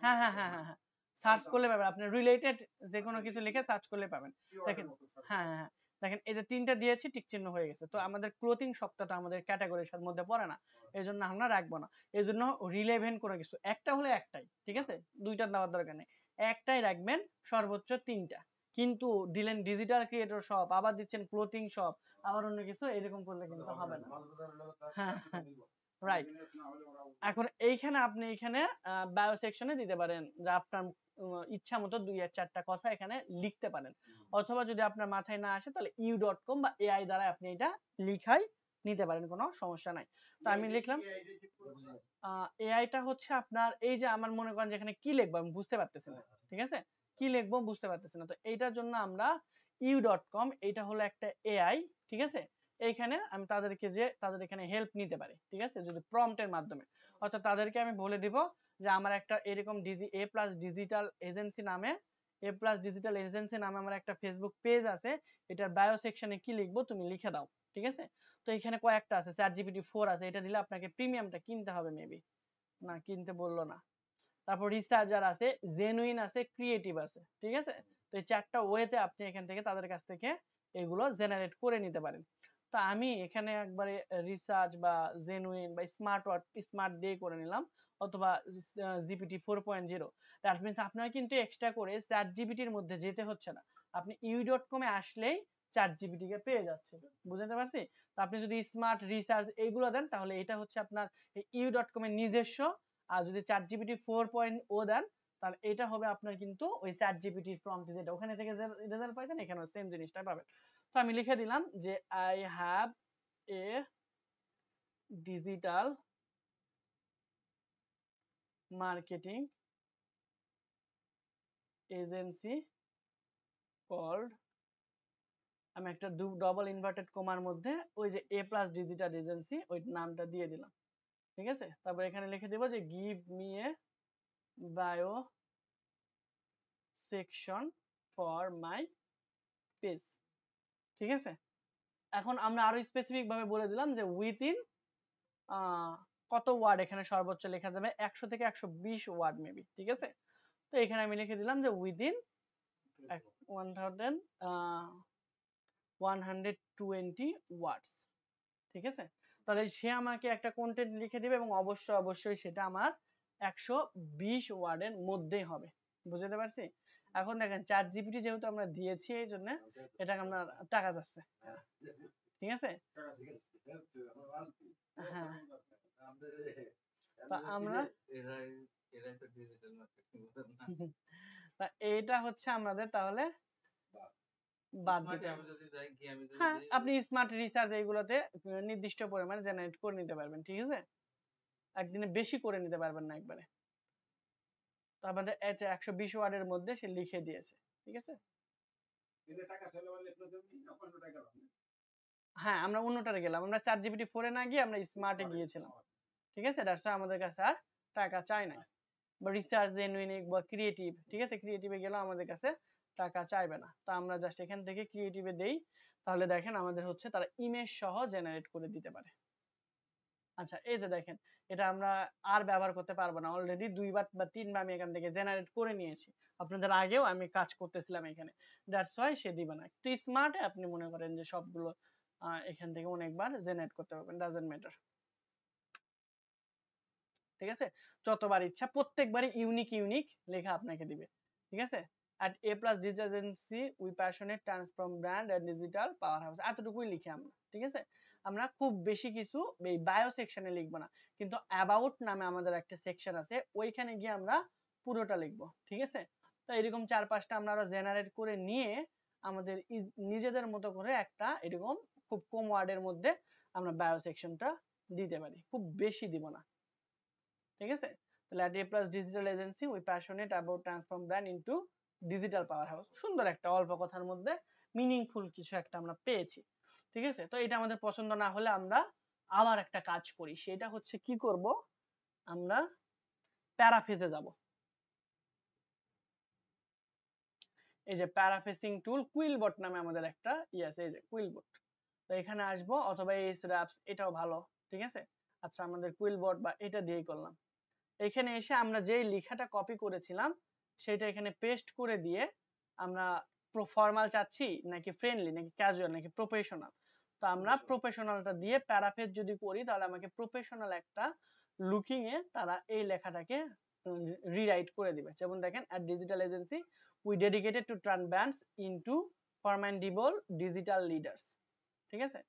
হ্যাঁ হ্যাঁ হ্যাঁ হ্যাঁ হ্যাঁ, সার্চ করলে পাবেন, আপনি রিলেটেড যে কোনো কিছু লিখে সার্চ করলে পাবেন। দেখেন, হ্যাঁ হ্যাঁ হ্যাঁ, দেখেন এই যে তিনটা দিয়েছি টিক চিহ্ন হয়ে গেছে, তো আমাদের ক্লোথিং সপ্তাহটা আমাদের ক্যাটাগরির মধ্যে পড়ে না, এই জন্য আমরা রাখবো না। এই জন্য রিলেভেন্ট কোনো কিছু একটা হলে একটাই, ঠিক আছে, দুইটা দেওয়ার দরকার নেই, একটাই রাখবেন, সর্বোচ্চ তিনটা। কিন্তু দিলেন ডিজিটাল ক্রিয়েটর শপ, আবার দিচ্ছেন ক্লোথিং শপ, আবার অন্য কিছু, এরকম করলে কিন্তু হবে না। হ্যাঁ হ্যাঁ রাইট। এখন এইখানে আপনি এখানে বায়ো সেকশনে দিতে পারেন যে আপনার ইচ্ছা মতো 2-4টা কথা এখানে লিখতে পারেন, অথবা যদি আপনার মাথায় না আসে তাহলে u.com বা AI দ্বারা আপনি এটা লিখাই নিতে পারেন, কোনো সমস্যা নাই। তো আমি লিখলাম এআইটা হচ্ছে আপনার এই যে আমার মনে করেন যে এখানে কি লিখবো আমি বুঝতে পারতেছি না, ঠিক আছে, কি লিখবো বুঝতে পারতেছি না, তো এইটার জন্য আমরা u.com এটা হলো একটা এআই, ঠিক আছে, এইখানে আমি তাদেরকে যে তাদের এখানে হেল্প নিতে পারি, ঠিক আছে, যদি প্রম্পটের মাধ্যমে, অর্থাৎ তাদেরকে আমি বলে দিব যে আমার একটা এরকম এ প্লাস ডিজিটাল এজেন্সি নামে আমার একটা ফেসবুক পেজ আছে, এটার বায়ো সেকশনে কি লিখবো তুমি লিখে দাও, ঠিক আছে। তো এখানে কয়েকটা আছে, ChatGPT 4 আছে, এটা দিলে আপনাকে প্রিমিয়ামটা কিনতে হবে মেবি, না কিনতে বললো না। তারপর রিসার্চার আছে, জেনুইন আছে, ক্রিয়েটিভ আছে, ঠিক আছে। তো এই 4টা ওয়েতে আপনি এখান থেকে তাদের কাছ থেকে এগুলো জেনারেট করে নিতে পারেন। তো আমি এখানে একবারে রিসার্চ বা জেনুইন বা স্মার্ট দিয়ে করে নিলাম, অথবা GPT 4.0। দ্যাট মিন্স আপনারা কিন্তু এক্সট্রা করে ChatGPT-র মধ্যে যেতে হচ্ছে না, আপনি u.com-এ আসলেই ChatGPT কে পেয়ে যাচ্ছে, বুঝতে পারছি। তো আপনি যদি স্মার্ট রিসার্চ এইগুলো দেন তাহলে এটা হচ্ছে আপনার u.com-এর নিজস্ব, আর যদি ChatGPT 4.0 দেন তাহলে এটা হবে আপনার কিন্তু ওই ChatGPT-র প্রম্পট, যেটা ওখানে থেকে যে রেজাল্ট পাইতেন এখানেও সেম জিনিসটাই পাবেন। তো আমি লিখে দিলাম যে I have a digital marketing agency called, আমি একটা ডবল ইনভার্টেড কমার মধ্যে ওই যে এ প্লাস ডিজিটাল এজেন্সি ওই নামটা দিয়ে দিলাম, ঠিক আছে। তারপর এখানে লিখে দেব যে give me a bio section for my page, ঠিক আছে। এখন আমরা আরো স্পেসিফিক ভাবে বলে দিলাম যে উইথিন কত ওয়ার্ড এখানে সর্বোচ্চ লেখা যাবে, 100 থেকে 120 ওয়ার্ড মেবি, ঠিক আছে। তো এখানে আমি লিখে দিলাম যে উইথিন 120 ওয়ার্ডস, ঠিক আছে। তাহলে সে আমাকে একটা কন্টেন্ট লিখে দিবে এবং অবশ্যই সেটা আমার 120 ওয়ার্ডের মধ্যেই হবে, বুঝতে পারছি। এখন দেখেন ChatGPT যেহেতু আমরা দিয়েছি এই জন্য এটাকে আমরা টাকা যাচ্ছে, ঠিক আছে। হ্যাঁ, তা আমরা এইটা হচ্ছে আমাদের তাহলে বাদ দিতে হবে। হ্যাঁ, আপনি স্মার্ট রিসার্চ এইগুলোতে নির্দিষ্ট পরিমাণে জেনারেট করে নিতে পারবেন, ঠিক আছে, একদিনে বেশি করে নিতে পারবেন না একবারে। তো আমাদের 120 ওয়ার্ডের মধ্যে সে লিখে দিয়েছে, ঠিক আছে। হ্যাঁ, আমরা অন্যটারে গেলাম, আমরা ChatGPT 4 এ না গিয়ে আমরা স্মার্টে গিয়েছিলাম, ঠিক আছে। দ্যাটস আমাদের কাছে আর টাকা চাই না, বা রিসার্চ জেনুইন বা ক্রিয়েটিভ, ঠিক আছে, ক্রিয়েটিভে গেলে আমাদের কাছে টাকা চাইবে না। তো আমরা জাস্ট এখান থেকে ক্রিয়েটিভে দেই, তাহলে দেখেন আমাদের হচ্ছে তারা ইমেজ সহ জেনারেট করে দিতে পারে। আচ্ছা, এই যে দেখেন এটা আমরা আর ব্যবহার করতে পারবো না, অলরেডি 2বার বা 3বার আমি এখান থেকে জেনারেট করে নিয়েছি, আপনাদের আগেও আমি কাজ করতেছিলাম এখানে, দ্যাটস ওয়াই সে দিবে না। একটু স্মার্টে আপনি মনে করেন যে সবগুলো এখান থেকে অনেকবার জেনারেট করতে পারবেন, ডাজন্ট ম্যাটার, ঠিক আছে। যতবার ইচ্ছা প্রত্যেকবারই ইউনিক লেখা আপনাকে দিবে, ঠিক আছে। at a plus digital agency we passionate transform brand and digital powerhouse, এতটুকুই লিখি আমরা, ঠিক আছে। আমরা খুব বেশি কিছু এই বায়ো সেকশনে লিখবো না, কিন্তু অ্যাবাউট নামে আমাদের একটা সেকশন আছে, ওইখানে গিয়ে আমরা পুরোটা লিখবো, ঠিক আছে। তো এরকম 4-5টা আমরা আরো জেনারেট করে নিয়ে আমাদের নিজেদের মতো করে একটা এরকম খুব কম ওয়ার্ডের মধ্যে আমরা বায়ো সেকশনটা দিতে পারি, খুব বেশি দিব না, ঠিক আছে। তাহলে at a plus digital agency we passionate about transform brand into digital powerhouse, সুন্দর একটা অল্প কথার মধ্যে মিনিংফুল কিছু একটা আমরা পেয়েছি, ঠিক আছে। তো এটা আমাদের পছন্দ না হলে আমরা আবার একটা কাজ করি, সেটা হচ্ছে কি করব, আমরা প্যারাফ্রেজে যাব। এই যে প্যারাফ্রেজিং টুল কুইলবট নামে আমাদের একটা আছে, এই যে কুইলবট। তো এখানে আসবো, অথবা এই রাপস, এটাও ভালো, ঠিক আছে। আচ্ছা, আমাদের কুইলবট বা এটা দিয়েই করলাম। এখানে এসে আমরা যেই লেখাটা কপি করেছিলাম সেটা এখানে পেস্ট করে দিয়ে আমরা ফর্মাল চাচ্ছি নাকি ফ্রেন্ডলি নাকি ক্যাজুয়াল নাকি প্রফেশনাল, তো আমরা প্রফেশনালটা দিয়ে প্যারাফ্রেজ যদি করি তাহলে আমাকে প্রফেশনাল একটা লুকিং এ তারা এই লেখাটাকে রিরাইট করে দিবে। যেমন দেখেন at digital agency we dedicated to turn brands into formidable digital leaders, ঠিক আছে।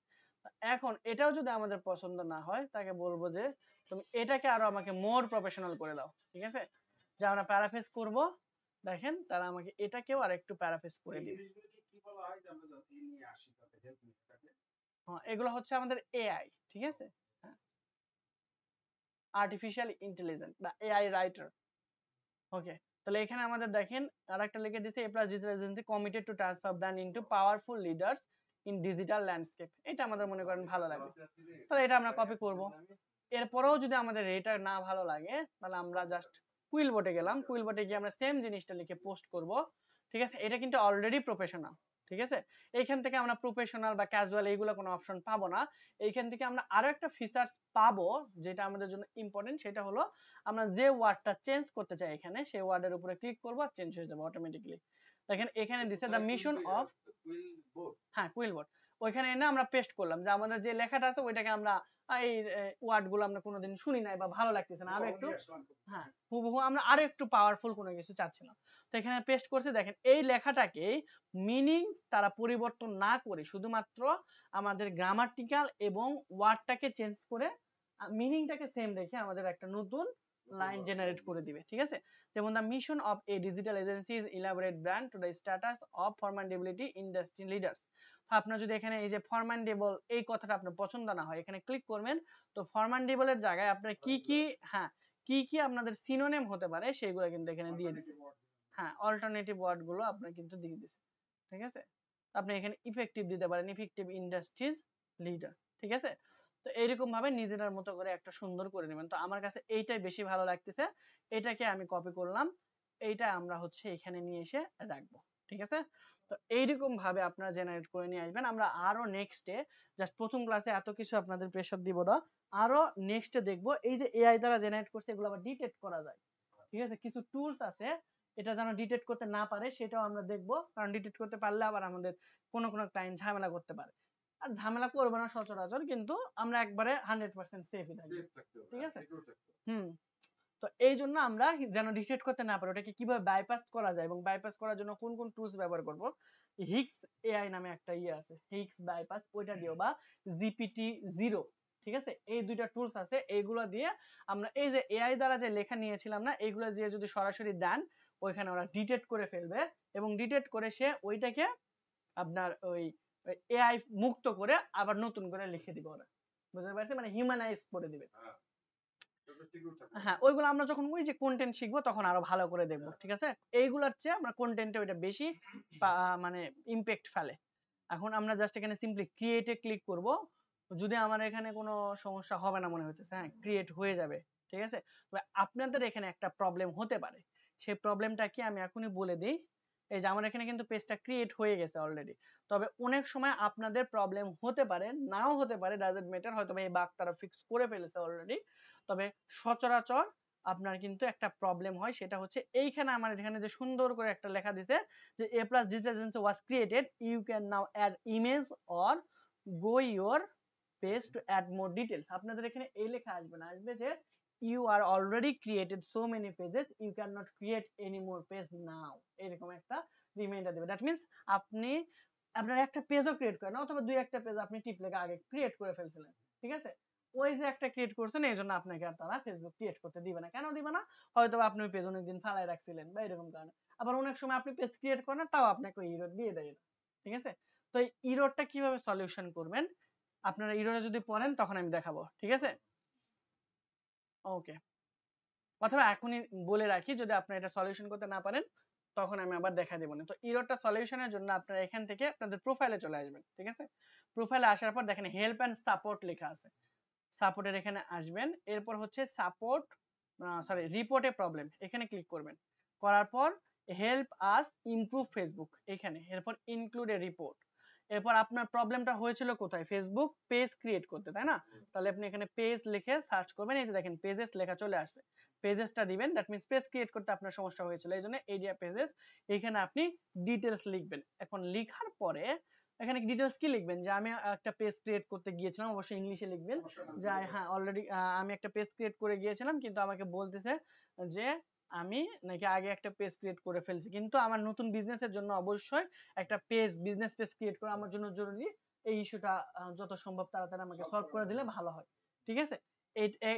এখন এটাও যদি আমাদের পছন্দ না হয় তাকে বলবো যে তুমি এটাকে আরো আমাকে মোর প্রফেশনাল করে দাও, ঠিক আছে? যে আমরা প্যারাফ্রেজ করব, দেখেন তারা আমাকে এটাকেও আরেকটু প্যারাফ্রেজ করে দিবে। হ্যাঁ, এগুলো হচ্ছে আমাদের এআই, ঠিক আছে? আর্টিফিশিয়াল ইন্টেলিজেন্স বা এআই রাইটার। ওকে, তাহলে এখানে আমাদের দেখেন আরেকটা লিখে দিয়েছে, a plus digital agency committed to transfer brand into powerful leaders in digital landscape. এটা আমাদের মনে করেন ভালো লাগে, তাহলে এটা আমরা কপি করব। এরপরেও যদি আমাদের এটা না ভালো লাগে তাহলে আমরা জাস্ট কুইলবোটে গেলাম, কুইলবোটে গিয়ে আমরা সেম জিনিসটা লিখে পোস্ট করব, ঠিক আছে? এটা কিন্তু অলরেডি প্রফেশনাল, ঠিক আছে? এইখান থেকে আমরা প্রফেশনাল বা ক্যাজুয়াল এইগুলো কোনো অপশন পাবো না। এইখান থেকে আমরা আরো একটা ফিচার্স পাবো যেটা আমাদের জন্য ইম্পর্টেন্ট, সেটা হলো আমরা যে ওয়ার্ডটা চেঞ্জ করতে চাই এখানে সেই ওয়ার্ডের উপরে ক্লিক করব আর চেঞ্জ হয়ে যাবে অটোমেটিক্যালি। দেখেন এখানে দিছে দ্য মিশন অফ, হ্যাঁ কুইলবোট, ওইখানে এনে আমরা পেস্ট করলাম যে আমাদের যে লেখাটা আছে ওইটাকে আমরা এই ওয়ার্ড গুলো আমরা কোনোদিন শুনি নাই বা ভালো লাগতেছে না, আরো একটু, হ্যাঁ হুবহু আমরা আরো একটু পাওয়ারফুল কোনো কিছু চাচ্ছিলাম। তো এখানে পেস্ট করছি, দেখেন এই লেখাটাকে মিনিং তারা পরিবর্তন না করে শুধুমাত্র আমাদের গ্রামাটিক্যাল এবং ওয়ার্ডটাকে চেঞ্জ করে মিনিংটাকে সেম রেখে আমাদের একটা নতুন লাইন জেনারেট করে দিবে, ঠিক আছে? যেমন the mission of a digital agency is elaborate brand to the status of ফরম্যান্ডেবিলিটি ইন্ডাস্ট্রি লিডার্স। আপনার যদি এখানে এই যে ফরম্যান্ডেবল এই কথাটা আপনার পছন্দ না হয় এখানে ক্লিক করবেন, তো ফরম্যান্ডেবল এর জায়গায় আপনার কি কি, হ্যাঁ কি কি আপনাদের সিনোনিম হতে পারে সেগুলো কিন্তু এখানে দিয়ে দিছে। হ্যাঁ, অল্টারনেটিভ ওয়ার্ড গুলো আপনার কিন্তু দিয়ে দিছে, ঠিক আছে? আপনি এখানে ইফেক্টিভ দিতে পারেন, ইফেক্টিভ ইন্ডাস্ট্রিজ লিডার, ঠিক আছে? তো এইরকম ভাবে নিজের মতো করে একটা সুন্দর করে নেবেন। তো আমার কাছে এইটাই বেশি ভালো লাগতেছে, এটাকে আমি কপি করলাম, এইটা আমরা হচ্ছে এখানে নিয়ে এসে রাখবো, ঠিক আছে? তো এইরকম ভাবে আপনারা জেনারেট করে নিয়ে আসবেন। আমরা আরো নেক্সটে, জাস্ট প্রথম ক্লাসে এত কিছু আপনাদের প্রেসার দিব না, আরো নেক্সটে দেখবো এই যে এআই দ্বারা জেনারেট করছে এগুলো আবার ডিটেক্ট করা যায়, ঠিক আছে? কিছু টুলস আছে এটা যেন ডিটেক্ট করতে না পারে সেটাও আমরা দেখবো, কারণ ডিটেক্ট করতে পারলে আবার আমাদের কোনো কোনো ক্লায়েন্ট ঝামেলা করতে পারে। আর ঝামেলা করবে না সচরাচর, কিন্তু আমরা একবারে 100% সেফই থাকবো, ঠিক আছে? হুম, তো এই জন্য আমরা যেন ডিটেক্ট করতে না পারি ওটাকে কিভাবে বাইপাস করা যায় এবং বাইপাস করার জন্য কোন কোন টুলস ব্যবহার করব, হিক্স এআই নামে একটা ইয়ে আছে, হিক্স বাইপাস, ওইটা দিও বা জিপিটি 0, ঠিক আছে? এই দুইটা টুলস আছে, এইগুলো দিয়ে আমরা এই যে এআই দ্বারা যে লেখা নিয়েছিলাম না এইগুলো দিয়ে যদি সরাসরি দেন ওইখানে ওরা ডিটেক্ট করে ফেলবে এবং ডিটেক্ট করে সে ওইটাকে আপনার ওই এআই মুক্ত করে আবার নতুন করে লিখে দিবে ওরা, বুঝতে পারছেন? মানে হিউম্যানাইজ করে দিবে। হ্যাঁ, ওইগুলো আমরা যখন ওই যে কন্টেন্ট শিখবো তখন আরো ভালো করে দেখবো, ঠিক আছে? এইগুলার চেয়ে আমরা কন্টেন্টে ওইটা বেশি মানে ইমপ্যাক্ট ফেলে। এখন আমরা জাস্ট এখানে সিম্পলি ক্রিয়েটে ক্লিক করব, যদি আমার এখানে কোনো সমস্যা হবে না মনে হচ্ছে, হ্যাঁ ক্রিয়েট হয়ে যাবে, ঠিক আছে? তবে আপনাদের এখানে একটা প্রবলেম হতে পারে, সেই প্রবলেমটা কি আমি এখনই বলে দিই। এই যে আমার এখানে কিন্তু পেজটা ক্রিয়েট হয়ে গেছে অলরেডি, তবে অনেক সময় আপনাদের প্রবলেম হতে পারে, নাও হতে পারে, ডাজন্ট ম্যাটার, হয়তো এই বাগ তারা ফিক্স করে ফেলেছে অলরেডি। তবে সচরাচর আপনার কিন্তু একটা প্রবলেম হয়, সেটা হচ্ছে এইখানে আমার এখানে যে সুন্দর করে একটা লেখা দিছে যে a plus digital agency was created, you can now add image or go your page to add more details। আপনাদের এখানে এই লেখা আসবে না, আসবে যে you are already created so many pages, you cannot create any more page now, এরকম একটা রিমাইন্ডার দেবে। দ্যাট মিন্স আপনি আপনার একটা পেজও ক্রিয়েট করেন অথবা দুই একটা পেজ আপনি টিপলে আগে ক্রিয়েট করে ফেলছিলেন, ঠিক আছে? ওই যে একটা ক্রিয়েট করছেন এই জন্য আপনাকে আর তারা ফেসবুক ক্রিয়েট করতে দিবে না। কেন দিবে না? হয়তো আপনি ওই পেজ অনেকদিন ফালায় রাখছিলেন বা এরকম কারণে। আবার অনেক সময় আপনি পেজ ক্রিয়েট করেন তাও আপনাকে ওই ইরর দিয়ে দেয়, ঠিক আছে? তো এই ইররটা কিভাবে সলিউশন করবেন আপনারা ইররে যদি পড়েন তখন আমি দেখাবো, ঠিক আছে? ওকে, অথবা এখনই বলে রাখি যদি আপনারা এটা সলিউশন করতে না পারেন তখন আমি আবার দেখা দেব না। তো ইররটা সলিউশনের জন্য আপনারা এখান থেকে আপনাদের প্রোফাইলে চলে আসবেন, ঠিক আছে? প্রোফাইলে আসার পর দেখেন হেল্প এন্ড সাপোর্ট লেখা আছে, সাপোর্টের এখানে আসবেন, এরপর হচ্ছে সাপোর্ট সরি রিপোর্টে প্রবলেম, এখানে ক্লিক করবেন, করার পর হেল্প আস ইমপ্রুভ ফেসবুক এখানে, এরপর ইনক্লুড এ রিপোর্ট। এরপর আপনার প্রবলেমটা হয়েছিল কোথায়? ফেসবুক পেজ ক্রিয়েট করতে, তাই না? তাহলে আপনি এখানে পেজ লিখে সার্চ করবেন, এই যে দেখেন পেজেস লেখা চলে আসছে, পেজেসটা দিবেন, দ্যাট মিন্স পেজ ক্রিয়েট করতে আপনার সমস্যা হয়েছিল এই জন্য এরিয়া পেজেস, এখানে আপনি ডিটেলস লিখবেন। এখন লেখার পরে এখানে ডিটেলস কি লিখবেন যে আমি একটা পেজ ক্রিয়েট করতে গিয়েছিলাম, অবশ্যই ইংলিশে লিখবেন যে হ্যাঁ অলরেডি আমি একটা পেজ ক্রিয়েট করে গিয়েছিলাম কিন্তু আমাকে বলতেছে যে আমি নাকি আগে একটা পেজ ক্রিয়েট করে ফেলছি, কিন্তু আমার নতুন বিজনেসের জন্য অবশ্যই একটা পেজ বিজনেস পেজ ক্রিয়েট করা আমার জন্য জরুরি, এই ইস্যুটা যত সম্ভব তাড়াতাড়ি আমাকে সলভ করে দিলে ভালো হয়। ঠিক আছে,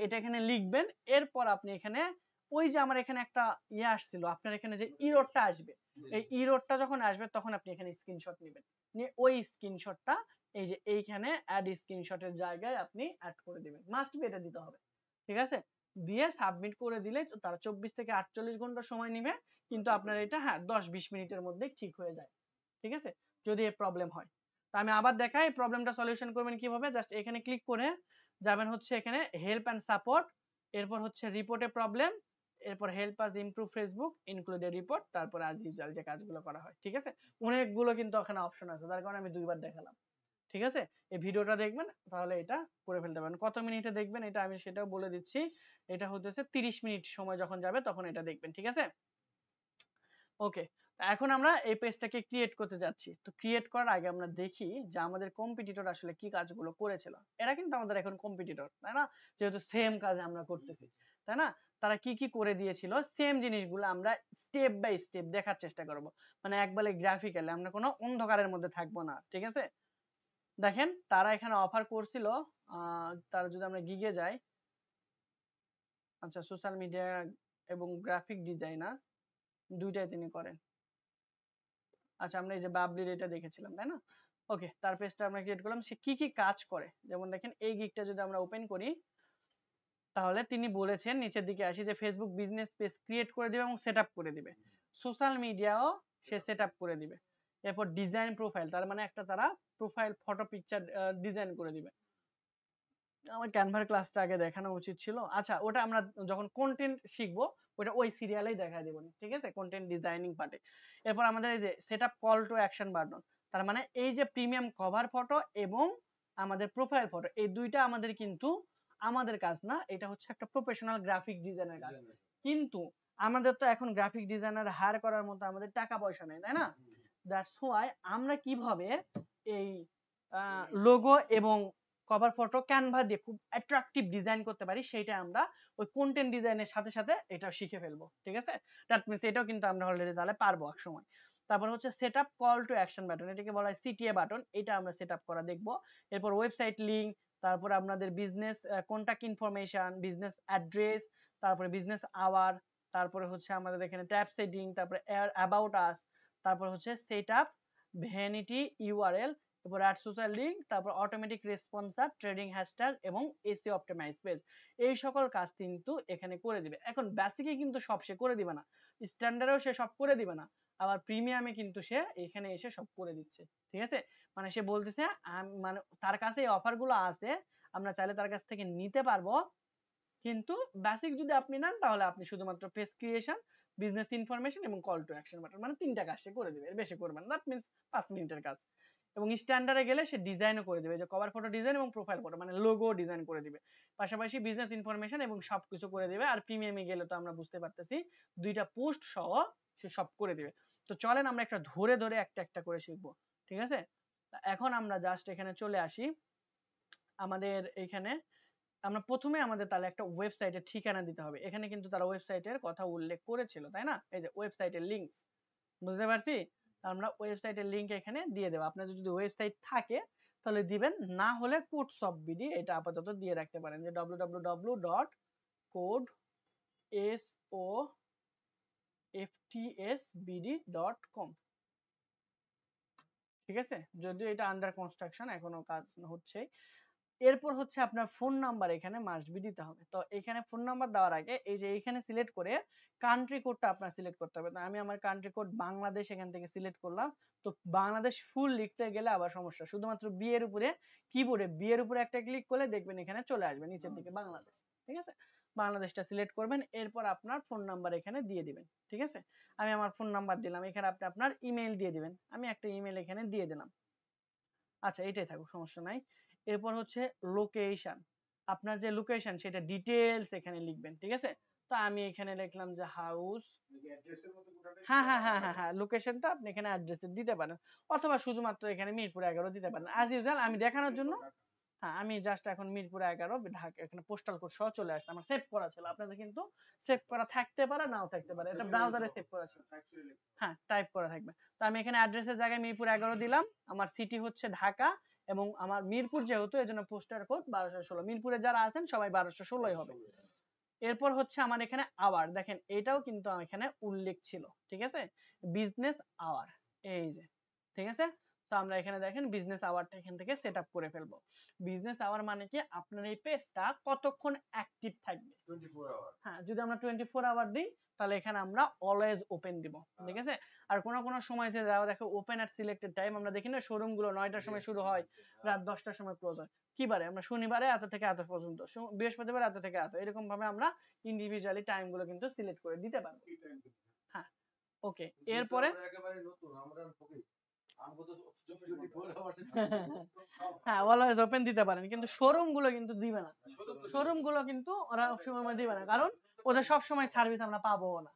এটা এখানে লিখবেন। এরপর আপনি এখানে ওই যে আমার এখানে একটা ইয়ে আসছিল, আপনার এখানে যে ইরোডটা আসবে, এই ইরোডটা যখন আসবে তখন আপনি এখানে স্ক্রিনশট নেবেন, নিয়ে ওই স্ক্রিনশটটা এই যে এইখানে অ্যাড স্ক্রিনশটের জায়গায় আপনি অ্যাড করে দিবেন, মাস্ট বি এটা দিতে হবে। ঠিক আছে, দিয়ে সাবমিট করে দিলে তারা 24 থেকে 48 ঘন্টা সময় নেবে, কিন্তু আপনার এটা হ্যাঁ 10-20 মিনিটের মধ্যে ঠিক হয়ে যায়। ঠিক আছে, যদি এই প্রবলেম হয়। তো আমি আবার দেখাই প্রবলেমটা সলিউশন করবেন কিভাবে। জাস্ট এখানে ক্লিক করে যাবেন হচ্ছে এখানে হেল্প এন্ড সাপোর্ট, এরপর হচ্ছে রিপোর্টে প্রবলেম, এরপর help us improve Facebook included report, তারপর অ্যাজ ইউজুয়াল যে কাজগুলো করা হয়। ঠিক আছে, অনেকগুলো কিন্তু ওখানে অপশন আছে, তার কারণে আমি দুইবার দেখালাম। ঠিক আছে, এই ভিডিওটা দেখবেন তাহলে এটা করে ফেলতে পারেন। কত মিনিটে দেখবেন এটা আমি সেটাও বলে দিচ্ছি। এটা হতেছে 30 মিনিট সময় যখন যাবে তখন এটা দেখবেন। ঠিক আছে, ওকে। এখন আমরা এই পেজটাকে ক্রিয়েট করতে যাচ্ছি। তো ক্রিয়েট করার আগে আমরা দেখি যে আমাদের কম্পিটিটর আসলে কি কাজগুলো করেছিল। এরা কিন্তু আমাদের এখন কম্পিটিটর, তাই না? যেহেতু সেম কাজ আমরা করতেছি, তাই না? তারা কি কি করে দিয়েছিল সেম জিনিসগুলো আমরা স্টেপ বাই স্টেপ দেখার চেষ্টা করব, মানে একবারে গ্রাফিক্যালি, আমরা কোনো অন্ধকারের মধ্যে থাকবো না। ঠিক আছে, দেখেন তারা এখানে অফার করছিল, তার যদি আমরা গিগে যাই, আচ্ছা সোশ্যাল মিডিয়া এবং গ্রাফিক ডিজাইনার দুইটাই তিনি করেন। আচ্ছা আমরা এই যে বাবলির এটা দেখেছিলাম, তাই না? ওকে, তার পেজটা আমরা ক্রিয়েট করলাম। সে কি কি কাজ করে, যেমন দেখেন এই গিগটা যদি আমরা ওপেন করি, তাহলে তিনি বলেছেন, নিচের দিকে আসি, যে ফেসবুক বিজনেস পেজ ক্রিয়েট করে দিবে এবং সেটআপ করে দিবে, সোশ্যাল মিডিয়াও সে সেটআপ করে দিবে, এরপর ডিজাইন প্রোফাইল, তার মানে একটা তারা প্রোফাইল ফটো পিকচার ডিজাইন করে দিবে। আমার ক্যানভার ক্লাসটা আগে দেখানো উচিত ছিল। আচ্ছা ওটা আমরা যখন কন্টেন্ট শিখবো ওটা ওই সিরিয়ালেই দেখায় দেবো, ঠিক আছে, কন্টেন্ট ডিজাইনিং পার্টে। এরপর আমাদের এই যে setup call to action button, তার মানে এই যে প্রিমিয়াম কভার ফটো এবং আমাদের প্রোফাইল ফটো, এই দুইটা আমাদের কিন্তু আমাদের কাজ না, এটা হচ্ছে একটা প্রফেশনাল গ্রাফিক ডিজাইনের কাজ। কিন্তু আমাদের তো এখন গ্রাফিক ডিজাইনার হায়ার করার মতো আমাদের টাকা পয়সা নেই, তাই না? দ্যাটস হোয়াই আমরা কিভাবে এই লোগো এবং কভার ফটো ক্যানভা দিয়ে খুব অ্যাট্রাকটিভ ডিজাইন করতে পারি, সেইটা আমরা ওই কন্টেন্ট ডিজাইনের সাথে সাথে এটা শিখে ফেলবো। ঠিক আছে, দ্যাট মিন্স এটাও কিন্তু আমরা অলরেডি তাহলে পারবো এক সময়। তারপর হচ্ছে setup call to action button, এটাকে বলা হয় সিটিএ বাটন, এটা আমরা সেটআপ করা দেখবো। এরপর ওয়েবসাইট লিংক, তারপর আপনাদের business contact information, business address, তারপরে বিজনেস আওয়ার, তারপরে হচ্ছে আমাদের এখানে ট্যাব সেটিং, তারপরে অ্যাবাউট আস, তারপর হচ্ছে সেটআপ ভ্যানিটি ইউআরএল, তারপর অ্যাড সোশ্যাল লিংক, তারপর অটোমেটিক রেসপন্সার, ট্রেডিং হ্যাশট্যাগ এবং এসইও অপটিমাইজ পেজ, এই সকল কাজ কিন্তু এখানে করে দিবে। এখন বেসিকে কিন্তু সব সে করে দিবে না, স্ট্যান্ডার্ডেও সে সব করে দিবে না, আবার প্রিমিয়ামে কিন্তু সে এখানে এসে সব করে দিচ্ছে। ঠিক আছে, মানে সে বলতেছে মানে তার কাছে এই অফার গুলো আছে, আমরা চাইলে তার কাছ থেকে নিতে পারবো, কিন্তু বেসিক যদি আপনি নেন তাহলে আপনি শুধুমাত্র পেজ ক্রিয়েশন, বিজনেস ইনফরমেশন এবং কল টু অ্যাকশন বাটন, মানে তিনটা কাজ সে করে দিবে, এর বেশি করবে না। দ্যাট মিন্স 5 মিনিটের কাজ। এবং স্ট্যান্ডার্ডে গেলে সে ডিজাইনও করে দিবে, যে কভার ফটো ডিজাইন এবং প্রোফাইল ফটো মানে লোগো ডিজাইন করে দিবে, পাশাপাশি বিজনেস ইনফরমেশন এবং সবকিছু করে দিবে। আর প্রিমিয়ামে গেলে তো আমরা বুঝতে পারতেছি দুইটা পোস্ট সহ সে সব করে দিবে। তো চলেন আমরা একটা ধরে ধরে একটা একটা করে শিখবো। ঠিক আছে, এখন আমরা জাস্ট এখানে চলে আসি, আমাদের এখানে আমরা প্রথমে আমাদের তাহলে একটা ওয়েবসাইটের ঠিকানা দিতে হবে। এখানে কিন্তু তারা ওয়েবসাইটের কথা উল্লেখ করেছিল, তাই না? এই যে ওয়েবসাইটের লিংক, বুঝতে পারছি, আমরা ওয়েবসাইটের লিংক এখানে দিয়ে দেব। আপনাদের যদি ওয়েবসাইট থাকে তাহলে দিবেন, না হলে কোডস অফ বিডি এটা আপাতত দিয়ে রাখতে পারেন, যে www.codesoftbd.com। ঠিক আছে, যদিও এটা আন্ডার কনস্ট্রাকশন, এখনো কাজ হচ্ছে। এরপর হচ্ছে আপনার ফোন নাম্বার এখানে মাস্ট বি দিতে হবে। তো এখানে ফোন নাম্বার দেওয়ার আগে এই যে এখানে সিলেক্ট করে কান্ট্রি কোডটা আপনার সিলেক্ট করতে হবে। তো আমি আমার কান্ট্রি কোড বাংলাদেশ এখান থেকে সিলেক্ট করলাম। তো বাংলাদেশ ফুল লিখতে গেলে আবার সমস্যা, শুধুমাত্র বি এর উপরে কিবোর্ডে বি এর উপরে একটা ক্লিক করলে দেখবেন এখানে চলে আসবে নিচের দিকে বাংলাদেশ। ঠিক আছে, বাংলাদেশটা সিলেক্ট করবেন, এরপর আপনার ফোন নাম্বার এখানে দিয়ে দিবেন। ঠিক আছে, আমি আমার ফোন নাম্বার দিলাম, এখানে আপনি আপনার ইমেল দিয়ে দিবেন, আমি একটা ইমেল এখানে দিয়ে দিলাম। আচ্ছা এটাই থাকুক, সমস্যা নাই। এরপর হচ্ছে লোকেশন, আপনার যে লোকেশন সেটা ডিটেইলস এখানে লিখবেন। ঠিক আছে, তো আমি এখানে লিখলাম যে হাউস, হ্যাঁ হ্যাঁ হ্যাঁ হ্যাঁ হ্যাঁ, লোকেশনটা আপনি এখানে অ্যাড্রেসে দিতে পারেন, অথবা শুধুমাত্র এখানে মিরপুর 11 দিতে পারেন অ্যাজ ইউজুয়াল, আমি দেখানোর জন্য। হ্যাঁ আমি জাস্ট এখন মিরপুর 11 ঢাকা, এখানে পোস্টাল কোড সহ চলে আসছে, আমার সেভ করা ছিল, আপনাদের কিন্তু সেভ করা থাকতে পারে নাও থাকতে পারে, এটা ব্রাউজারে সেভ করা ছিল, হ্যাঁ টাইপ করা থাকবে। তো আমি এখানে অ্যাড্রেসের জায়গায় মিরপুর 11 দিলাম, আমার সিটি হচ্ছে ঢাকা, এবং আমার মিরপুর যেহেতু এজন্য পোস্টার কোড 1216, মিরপুরে যারা আছেন সবাই 1216ই হবে। এরপর হচ্ছে আমার এখানে আওয়ার, দেখেন এটাও কিন্তু আমার এখানে উল্লেখ ছিল, ঠিক আছে, বিজনেস আওয়ার, এই যে, ঠিক আছে। তো আমরা এখানে দেখেন বিজনেস আওয়ারটা এখান থেকে সেট আপ করে ফেলবো। বিজনেস আওয়ার মানে কি, আপনার এই পেজটা কতক্ষণ অ্যাক্টিভ থাকবে, 24 আওয়ার। হ্যাঁ, যদি আমরা 24 আওয়ার দিই তাহলে এখানে আমরা অলওয়েজ ওপেন দিব, ঠিক আছে। আর কোন সময় যে দেওয়া দেখো ওপেন অ্যাট সিলেক্টেড টাইম, আমরা দেখি না শোরুম গুলো 9টার সময় শুরু হয়, রাত 10টার সময় ক্লোজ হয়, কি বারে, আমরা শনিবারে এত থেকে এত পর্যন্ত, বৃহস্পতিবার এত থেকে এত, এরকম ভাবে আমরা ইন্ডিভিজুয়ালি টাইম গুলো কিন্তু সিলেক্ট করে দিতে পারবো। হ্যাঁ, ওকে। এরপরে একেবারে নতুন আমরা আমগো তো 24 আওয়ার হ্যাঁ অলওয়েজ ওপেন দিতে পারেন, কিন্তু শোরুম গুলো কিন্তু দিবে না, শোরুম গুলো কিন্তু ওরা সবসময় দিবে না, কারণ ওদের সব সময় সার্ভিস আমরা পাবো না।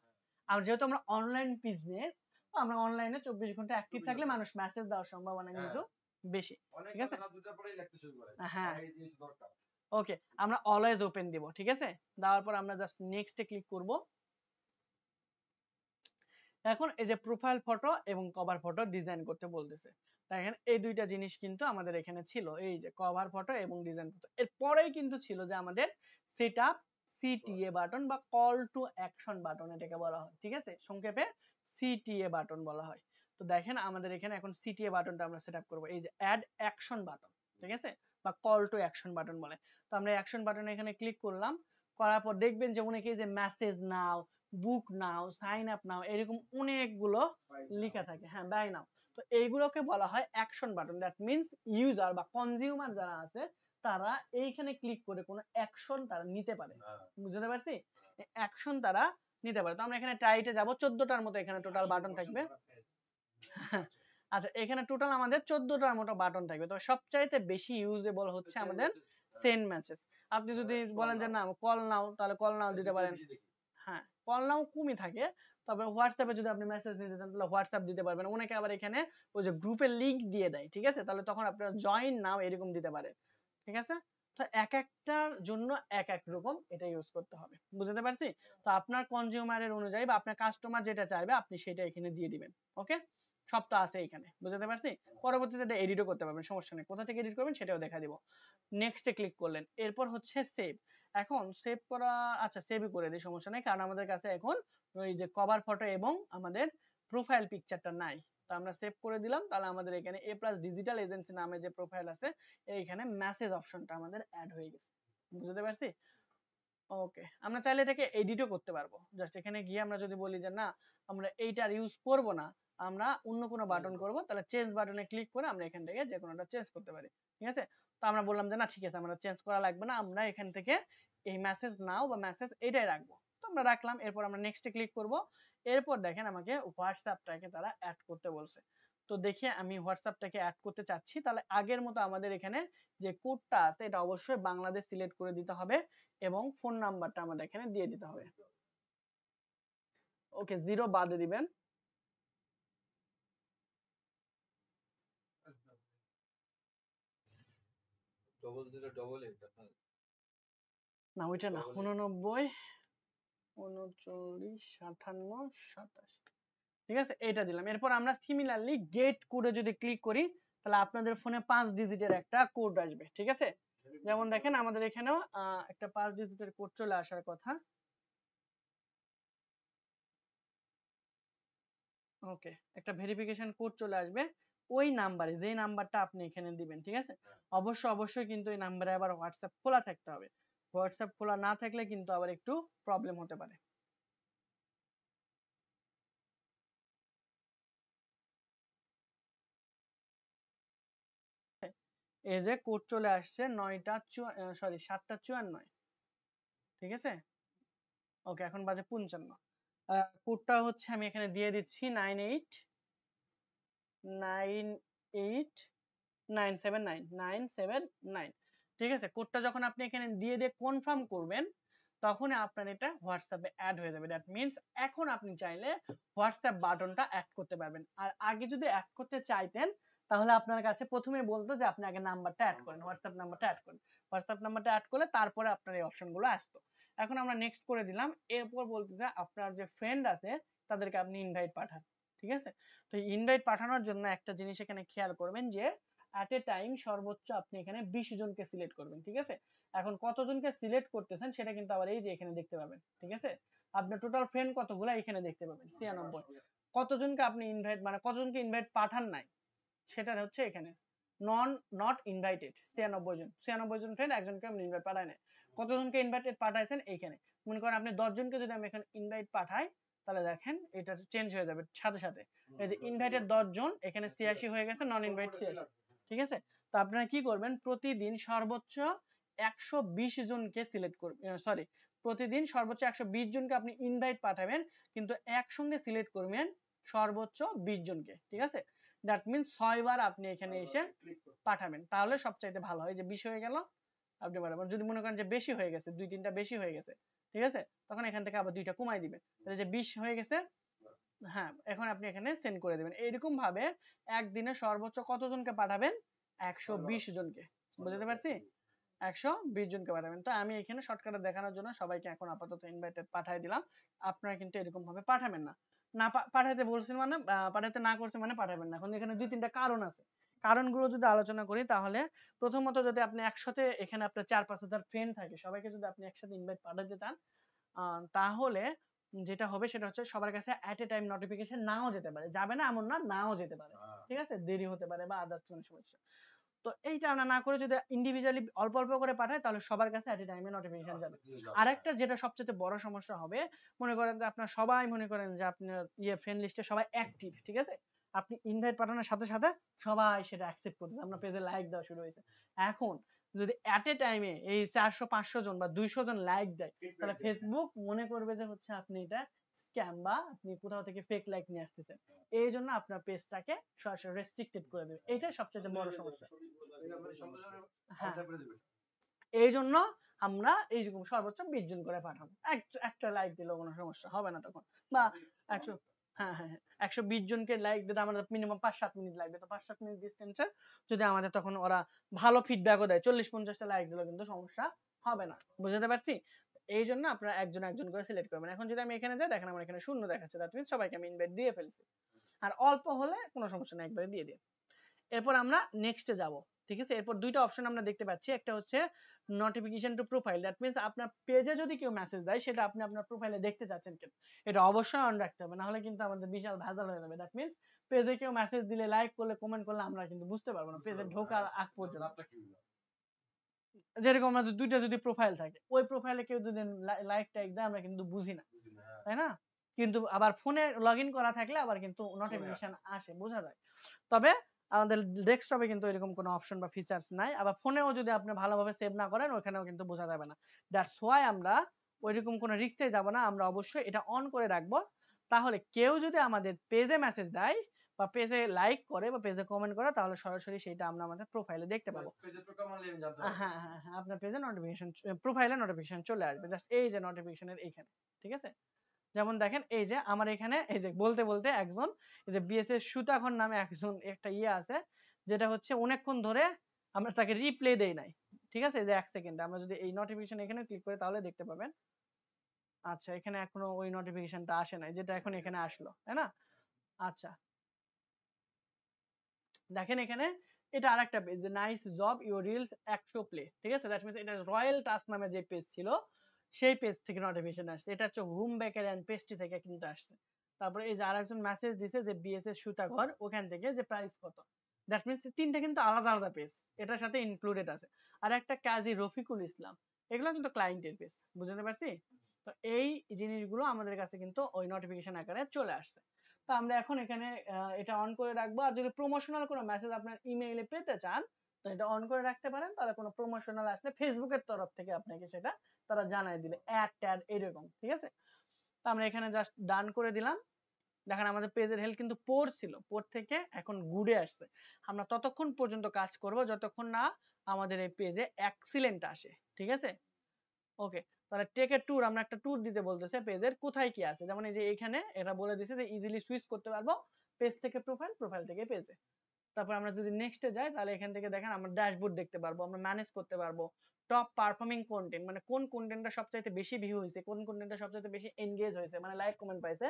আর যেহেতু আমরা অনলাইন বিজনেস, আমরা অনলাইনে 24 ঘন্টা অ্যাক্টিভ থাকলে মানুষ মেসেজ দেওয়ার সম্ভাবনা কিন্তু বেশি, ঠিক আছে। হ্যাঁ, ওকে, আমরা অলওয়েজ ওপেন দিব, ঠিক আছে। দেওয়ার পর আমরা জাস্ট নেক্সটে ক্লিক করব। এখন এই যে প্রোফাইল ফটো এবং কভার ফটো ডিজাইন করতে বলতেছে, দেখেন এই দুইটা জিনিস কিন্তু আমাদের এখানে ছিল, এই যে কভার ফটো এবং ডিজাইন ফটো। এরপরেই কিন্তু ছিল যে আমাদের সেটআপ সিটিএ বাটন বা কল টু অ্যাকশন বাটন এটাকে বলা হয়, ঠিক আছে, সংক্ষেপে সিটিএ বাটন বলা হয়। তো দেখেন আমাদের এখানে এখন সিটিএ বাটনটা আমরা সেটআপ করব, এই যে অ্যাড অ্যাকশন বাটন, ঠিক আছে, বা কল টু অ্যাকশন বাটন বলে। তো আমরা অ্যাকশন বাটনে এখানে ক্লিক করলাম, করার পর দেখবেন যে অনেকেই যে মেসেজ নাও, বুক নাও, সাইন আপ নাও, এরকম অনেকগুলো লেখা থাকে, হ্যাঁ, বাই নাও। তো এইগুলোকে বলা হয় action button, that means user বা কনজিউমার যারা আছে তারা এইখানে ক্লিক করে কোনো অ্যাকশন তারা নিতে পারে, বুঝতে পারছি, অ্যাকশন তারা নিতে পারে। তো আমরা এখানে টাইটে যাব, 14টার মতো এখানে টোটাল বাটন থাকবে। আচ্ছা, এখানে টোটাল আমাদের 14টার মতো বাটন থাকবে, তো সবচাইতে বেশি ইউজেবল হচ্ছে আমাদের সেন্ড মেসেজ। আপনি যদি বলেন যে না কল নাও, তাহলে কল নাও দিতে পারেন, হ্যাঁ, কল নাও কমই থাকে। তবে হোয়াটসঅ্যাপে যদি আপনি মেসেজ নিতে চান তাহলে হোয়াটসঅ্যাপ দিতে পারবেন। অনেকে আবার এখানে ওই যে গ্রুপের লিংক দিয়ে দেয়, ঠিক আছে, তাহলে তখন আপনারা জয়েন নাও এরকম দিতে পারেন, ঠিক আছে। তো এক একটার জন্য এক এক রকম এটা ইউজ করতে হবে, বুঝতে পারছি। তো আপনার কনজিউমারের অনুযায়ী বা আপনার কাস্টমার যেটা চাইবে আপনি সেটা এখানে দিয়ে দিবেন, ওকে। সব তো আছে এখানে, বুঝতে পারছি। পরবর্তীতে এটা এডিটও করতে পারবেন, সমস্যা নেই, কোথা থেকে এডিট করবেন সেটাও দেখা দিব। নেক্সটে ক্লিক করলেন, এরপর হচ্ছে সেভ। এখন সেভ করা, আচ্ছা সেভই করে দিই, সমস্যা নেই, কারণ আমাদের কাছে এখন ওই যে কভার ফটো এবং আমাদের প্রোফাইল পিকচারটা নাই। তো আমরা সেভ করে দিলাম, তাহলে আমাদের এখানে এ প্লাস ডিজিটাল এজেন্সি নামে যে প্রোফাইল আছে এইখানে মেসেজ অপশনটা আমাদের অ্যাড হয়ে গেছে, বুঝতে পারছি। ওকে, আমরা চাইলে এটাকে এডিটও করতে পারবো, জাস্ট এখানে গিয়ে আমরা যদি বলি যে না আমরা এইটার ইউজ করব না, আমরা অন্য কোনো বাটন করব, তাহলে চেঞ্জ বাটনে ক্লিক করে আমরা এখান থেকে যে কোনোটা চেঞ্জ করতে পারি, ঠিক আছে। তো আমরা বললাম যে না ঠিক আছে আমরা চেঞ্জ করা লাগবে না, আমরা এখান থেকে এই মেসেজ নাও বা মেসেজ এটাই রাখবো। তো আমরা রাখলাম, এরপর আমরা নেক্সটে ক্লিক করব। এরপর দেখেন আমাকে হোয়াটসঅ্যাপটাকে তারা অ্যাড করতে বলছে। তো দেখি আমি হোয়াটসঅ্যাপটাকে অ্যাড করতে চাচ্ছি, তাহলে আগের মতো আমাদের এখানে যে কোডটা আছে এটা অবশ্যই বাংলাদেশ সিলেক্ট করে দিতে হবে এবং ফোন নাম্বারটা আমাদের এখানে দিয়ে দিতে হবে। ওকে, 0 বাদে দিবেন। না ওইটা না, 89 39 58 27, ঠিক আছে, এটা দিলাম। এরপর আমরা সিমিলারলি গেট কোডে যদি ক্লিক করি তাহলে আপনাদের ফোনে 5 ডিজিটের একটা কোড আসবে, ঠিক আছে। যেমন দেখেন আমাদের এখানেও একটা 5 ডিজিটের কোড চলে আসার কথা। ওকে, একটা ভেরিফিকেশন কোড চলে আসবে ওই নাম্বারে, যেই নাম্বারটা আপনি এখানে দিবেন, ঠিক আছে। অবশ্যই কিন্তু এই নাম্বারে আবার হোয়াটসঅ্যাপ খোলা থাকতে হবে, হোয়াটসঅ্যাপ খোলা না থাকলে কিন্তু আবার একটু প্রবলেম হতে পারে। এই যে কোড চলে আসছে 7টা 54, ঠিক আছে। ওকে, এখন বাজে 55। কোডটা হচ্ছে আমি এখানে দিয়ে দিচ্ছি 9898979979, ঠিক আছে। কোডটা যখন আপনি এখানে দিয়ে কনফার্ম করবেন তখন আপনার এটা হোয়াটসঅ্যাপে অ্যাড হয়ে যাবে, দ্যাট মিন্স এখন আপনি চাইলে হোয়াটসঅ্যাপ বাটনটা অ্যাড করতে পারবেন। আর আগে যদি অ্যাড করতে চাইতেন তাহলে আপনার কাছে প্রথমে বলতো যে আপনি আগে নাম্বারটা অ্যাড করেন, হোয়াটসঅ্যাপ নাম্বারটা অ্যাড করেন, হোয়াটসঅ্যাপ নাম্বারটা অ্যাড করলে তারপরে আপনার এই অপশনগুলো আসতো। এখন আমরা নেক্সট করে দিলাম, এরপর বলতেছে আপনার যে ফ্রেন্ড আছে তাদেরকে আপনি ইনভাইট পাঠান, ঠিক আছে। তো ইনভাইট পাঠানোর জন্য একটা জিনিস এখানে খেয়াল করবেন যে অ্যাট এ টাইম সর্বোচ্চ আপনি এখানে 20 জনকে সিলেক্ট করবেন, ঠিক আছে। এখন কতজনকে সিলেক্ট করতেছেন সেটা কিন্তু আবার এই যে এখানে দেখতে পাবেন, ঠিক আছে। আপনার টোটাল ফ্রেন্ড কতগুলো এখানে দেখতে পাবেন 96। কতজনকে আপনি ইনভাইট মানে কতজনকে ইনভাইট পাঠান নাই সেটা হচ্ছে এখানে নট ইনভাইটেড 96 জন ফ্রেন্ড, একজনকে আমি ইনভাইট পাঠাই নাই। কতজনকে ইনভাইটেড পাঠাইছেন এইখানে, মনে করেন আপনি 10 জনকে যদি আমি এখন ইনভাইট পাঠাই তাহলে দেখেন এটা চেঞ্জ হয়ে যাবে সাথে সাথে। এই যে ইনভাইটেড 10 জন এখানে 86 হয়ে গেছে, নন ইনভাইট 86, ঠিক আছে। তো আপনারা কি করবেন, প্রতিদিন সর্বোচ্চ 120 জনকে সিলেক্ট করবেন, সরি প্রতিদিন সর্বোচ্চ 120 জনকে আপনি ইনভাইট পাঠাবেন, কিন্তু একসঙ্গে সিলেক্ট করবেন সর্বোচ্চ 20 জনকে, ঠিক আছে। দ্যাট মিন্স 6 বার আপনি এখানে এসে পাঠাবেন, তাহলে সবচাইতে ভালো হয়। যে 20 হয়ে গেল, আপনি পাঠাবেন। যদি মনে করেন যে বেশি হয়ে গেছে, 2-3টা বেশি হয়ে গেছে, ঠিক আছে, তখন এখান থেকে আবার 2টা কমাই দিবেন। তাহলে যে 20 হয়ে গেছে, হ্যাঁ, এখন আপনি এখানে সেন্ড করে দিবেন। এইরকম ভাবে একদিনে সর্বোচ্চ কতজনকে পাঠাবেন, 120 জনকে। বুঝতে পারছি, 120 জনকে পাঠাবেন। তো আমি এখানে শর্টকাটে দেখানোর জন্য সবাইকে এখন আপাতত ইনভাইটেড পাঠিয়ে দিলাম। আপনারা কিন্তু এরকম ভাবে পাঠাবেন না, না পাঠাইতে বলছেন মানে পাঠাইতে না করছে মানে পাঠাবেন না। এখন এখানে 2-3টা কারণ আছে, কারণগুলো যদি আলোচনা করি তাহলে প্রথমত যদি আপনি একসাথে এখানে আপনার 4-5 হাজার ফ্রেন্ড থাকে, সবাইকে যদি আপনি একসাথে ইনভাইট পাঠাতে চান তাহলে যেটা হবে সেটা হচ্ছে সবার কাছে অ্যাট এ টাইম নোটিফিকেশন নাও যেতে পারে, যাবে না এমন না, নাও যেতে পারে, ঠিক আছে, দেরি হতে পারে বা আদার্স কোনো সমস্যা। তো এইটা আমরা না করে যদি ইন্ডিভিজুয়ালি অল্প অল্প করে পাঠাই তাহলে সবার কাছে অ্যাট এ টাইমে নোটিফিকেশন যাবে। আরেকটা যেটা সবচেয়ে বড় সমস্যা হবে, মনে করেন যে আপনার সবাই মনে করেন যে আপনার ফ্রেন্ড লিস্টে সবাই অ্যাক্টিভ, ঠিক আছে, আপনি ইনভাইট পাঠানোর সাথে সাথে সবাই সেটা অ্যাকসেপ্ট করতেছে, আপনার পেজে লাইক দেওয়া শুরু হয়েছে। এখন যদি অ্যাট এ টাইমে এই 400-500 জন বা 200 জন লাইক দেয়, তাহলে ফেসবুক মনে করবে যে হচ্ছে আপনি এটা স্ক্যাম বা আপনি কোথাও থেকে ফেক লাইক নিয়ে আসতেছেন। এই জন্য আপনার পেজটাকে সরাসরি রেস্ট্রিক্টেড করে দেবে, এইটাই সবচেয়ে বড় সমস্যা। হ্যাঁ, এই জন্য আমরা এইরকম সর্বোচ্চ 20 জন করে পাঠাবো, একটা লাইক দিলেও কোনো সমস্যা হবে না তখন, বা 100, হ্যাঁ হ্যাঁ হ্যাঁ 120 জনকে লাইক দিতে আমাদের মিনিমাম 5-7 মিনিট লাগবে। তো 5-7 মিনিট ডিস্টেন্সে যদি আমাদের তখন ওরা ভালো ফিডব্যাকও দেয়, 40-50টা লাইক দিলেও কিন্তু সমস্যা হবে না। বুঝতে পারছি, এই জন্য আপনারা একজন একজন করে সিলেক্ট করবেন। এখন যদি আমি এখানে যাই, দেখেন আমার এখানে শূন্য দেখাচ্ছে, দ্যাট মিন্স সবাইকে আমি ইনভাইট দিয়ে ফেলছি। আর অল্প হলে কোনো সমস্যা নেই, একবারে দিয়ে দিন। এরপর আমরা নেক্সটে যাব, ঠিক আছে। এরপর দুইটা অপশন আমরা দেখতে পাচ্ছি, একটা হচ্ছে notification two profile, that means আপনার পেজে যদি কেউ মেসেজ দেয় সেটা আপনি আপনার প্রোফাইলে দেখতে চাচ্ছেন কিনা, এটা অবশ্যই অন রাখতে হবে, না হলে কিন্তু আমাদের বিশাল ভেজাল হয়ে যাবে। দ্যাট মিন্স পেজে কেউ মেসেজ দিলে, লাইক করলে, কমেন্ট করলে আমরা কিন্তু বুঝতে পারবো না পেজে ঢোকার আগ পর্যন্ত। যেরকম আমাদের দুইটা যদি প্রোফাইল থাকে, ওই প্রোফাইলে কেউ যদি লাইক টাইক দেয় আমরা কিন্তু বুঝি না, তাই না। কিন্তু আবার ফোনে লগ ইন করা থাকলে আবার কিন্তু নোটিফিকেশন আসে, বোঝা যায়। তবে আমাদের ডেস্কটপে কিন্তু এরকম কোনো অপশন বা ফিচার্স নাই, আবার ফোনেও যদি আপনি ভালোভাবে সেভ না করেন ওখানেও কিন্তু বোঝা যাবে না। দ্যাটস ওয়াই আমরা ওইরকম কোনো রিস্কে যাব না, আমরা অবশ্যই এটা অন করে রাখবো। তাহলে কেউ যদি আমাদের পেজে মেসেজ দেয় বা পেজে লাইক করে বা পেজে কমেন্ট করে, তাহলে সরাসরি সেটা আমরা আমাদের প্রোফাইলে দেখতে পাবো। হ্যাঁ হ্যাঁ হ্যাঁ, আপনার পেজে নোটিফিকেশন, প্রোফাইলে নোটিফিকেশন চলে আসবে, জাস্ট এই যে নোটিফিকেশনের এইখানে, ঠিক আছে। যেমন দেখেন এই যে আমার এখানে এই যে বলতে বলতে একজন, এই যে বিএসএস সুতাখন নামে একজন একটা আছে, যেটা হচ্ছে অনেকক্ষণ ধরে আমরা তাকে রিপ্লে দেই নাই, ঠিক আছে। এই যে 1 সেকেন্ডে আমরা যদি এই নোটিফিকেশন এখানে ক্লিক করি তাহলে দেখতে পাবেন। আচ্ছা, এখানে এখনো ওই নোটিফিকেশনটা আসে নাই যেটা এখন এখানে আসলো, তাই না। আচ্ছা, দেখেন এখানে এটা আরেকটা পেজ, যে nice job your reels 100 play, ঠিক আছে। দ্যাট মিন্স এটা রয়্যাল টাস্ক নামে যে পেজ ছিল সেই পেজ থেকে নোটিফিকেশন আসছে। এটা হচ্ছে হোম বেকার এন্ড পেস্ট্রি থেকে কিন্তু আসছে। তারপরে এই যে আরেকজন মেসেজ দিছে যে বিএসএস সুতাঘর, ওখান থেকে যে প্রাইস কত। দ্যাট মিন্স তিনটা কিন্তু আলাদা আলাদা পেজ এটার সাথে ইনক্লুডেড আছে। আর একটা কাজী রফিকুল ইসলাম, এগুলো কিন্তু ক্লায়েন্টের পেজ, বুঝতে পারছি। তো এই জিনিসগুলো আমাদের কাছে কিন্তু ওই নোটিফিকেশন আকারে চলে আসছে। তো আমরা এখন এখানে এটা অন করে রাখবো। আর যদি প্রমোশনাল কোনো মেসেজ আপনার ইমেইলে পেতে চান তো এটা অন করে রাখতে পারেন, তাহলে কোনো প্রমোশনাল আসলে ফেসবুকের তরফ থেকে আপনাকে সেটা তারা জানাই দিবে, অ্যাড ট্যাড এরকম, ঠিক আছে। তো আমরা এখানে জাস্ট ডান করে দিলাম। দেখেন আমাদের পেজের হেলথ কিন্তু পোর ছিল, পোর থেকে এখন গুডে আসছে। আমরা ততক্ষণ পর্যন্ত কাজ করব যতক্ষণ না আমাদের এই পেজে এক্সিলেন্ট আসে, ঠিক আছে। ওকে, তাহলে টেক এ ট্যুর, আমরা একটা ট্যুর দিতে বলতেছে পেজের কোথায় কি আছে। যেমন এই যে এখানে এটা বলে দিছে যে ইজিলি সুইচ করতে পারবো পেজ থেকে প্রোফাইল, প্রোফাইল থেকে পেজে। তারপর আমরা যদি নেক্সটে যাই তাহলে এখান থেকে দেখেন আমরা ড্যাশবোর্ড দেখতে পারবো, আমরা ম্যানেজ করতে পারবো টপ পারফর্মিং কন্টেন্ট, মানে কোন কন্টেন্টটা সবচাইতে বেশি ভিউ হয়েছে, কোন কন্টেন্টটা সবচাইতে বেশি এনগেজ হয়েছে, মানে লাইক কমেন্ট পাইছে।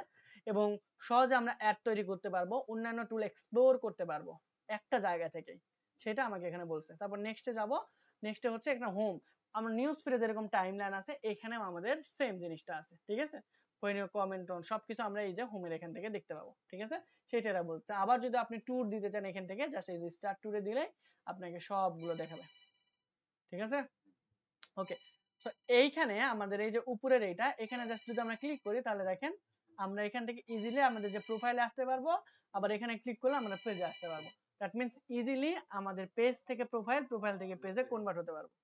এবং সহজে আমরা অ্যাড তৈরি করতে পারবো, অন্যান্য টুল এক্সপ্লোর করতে পারবো একটা জায়গা থেকে, সেটা আমাকে এখানে বলছে। তারপর নেক্সটে যাব, নেক্সটে হচ্ছে একটা হোম। আমরা নিউজ ফিডে যেরকম টাইমলাইন আছে এখানেও আমাদের সেম জিনিসটা আছে, ঠিক আছে? পয়েন্ট কমেন্ট অন সবকিছু আমরা এই যে হোমের এখান থেকে দেখতে পাবো, ঠিক আছে? সেটা বলতে আবার যদি আপনি ট্যুর দিতে চান এখান থেকে জাস্ট এই যে স্টার্ট ট্যুরে দিলে আপনাকে সবগুলো দেখাবে, ঠিক আছে? ওকে, সো এইখানে আমাদের এই যে উপরের এইটা এখানে জাস্ট যদি আমরা ক্লিক করি তাহলে দেখেন আমরা এখান থেকে ইজিলি আমাদের যে প্রোফাইলে আসতে পারবো, আবার এখানে ক্লিক করলে আমরা পেজে আসতে পারবো। দ্যাট মিন্স ইজিলি আমাদের পেজ থেকে প্রোফাইল, প্রোফাইল থেকে পেজে কনভার্ট হতে পারবো।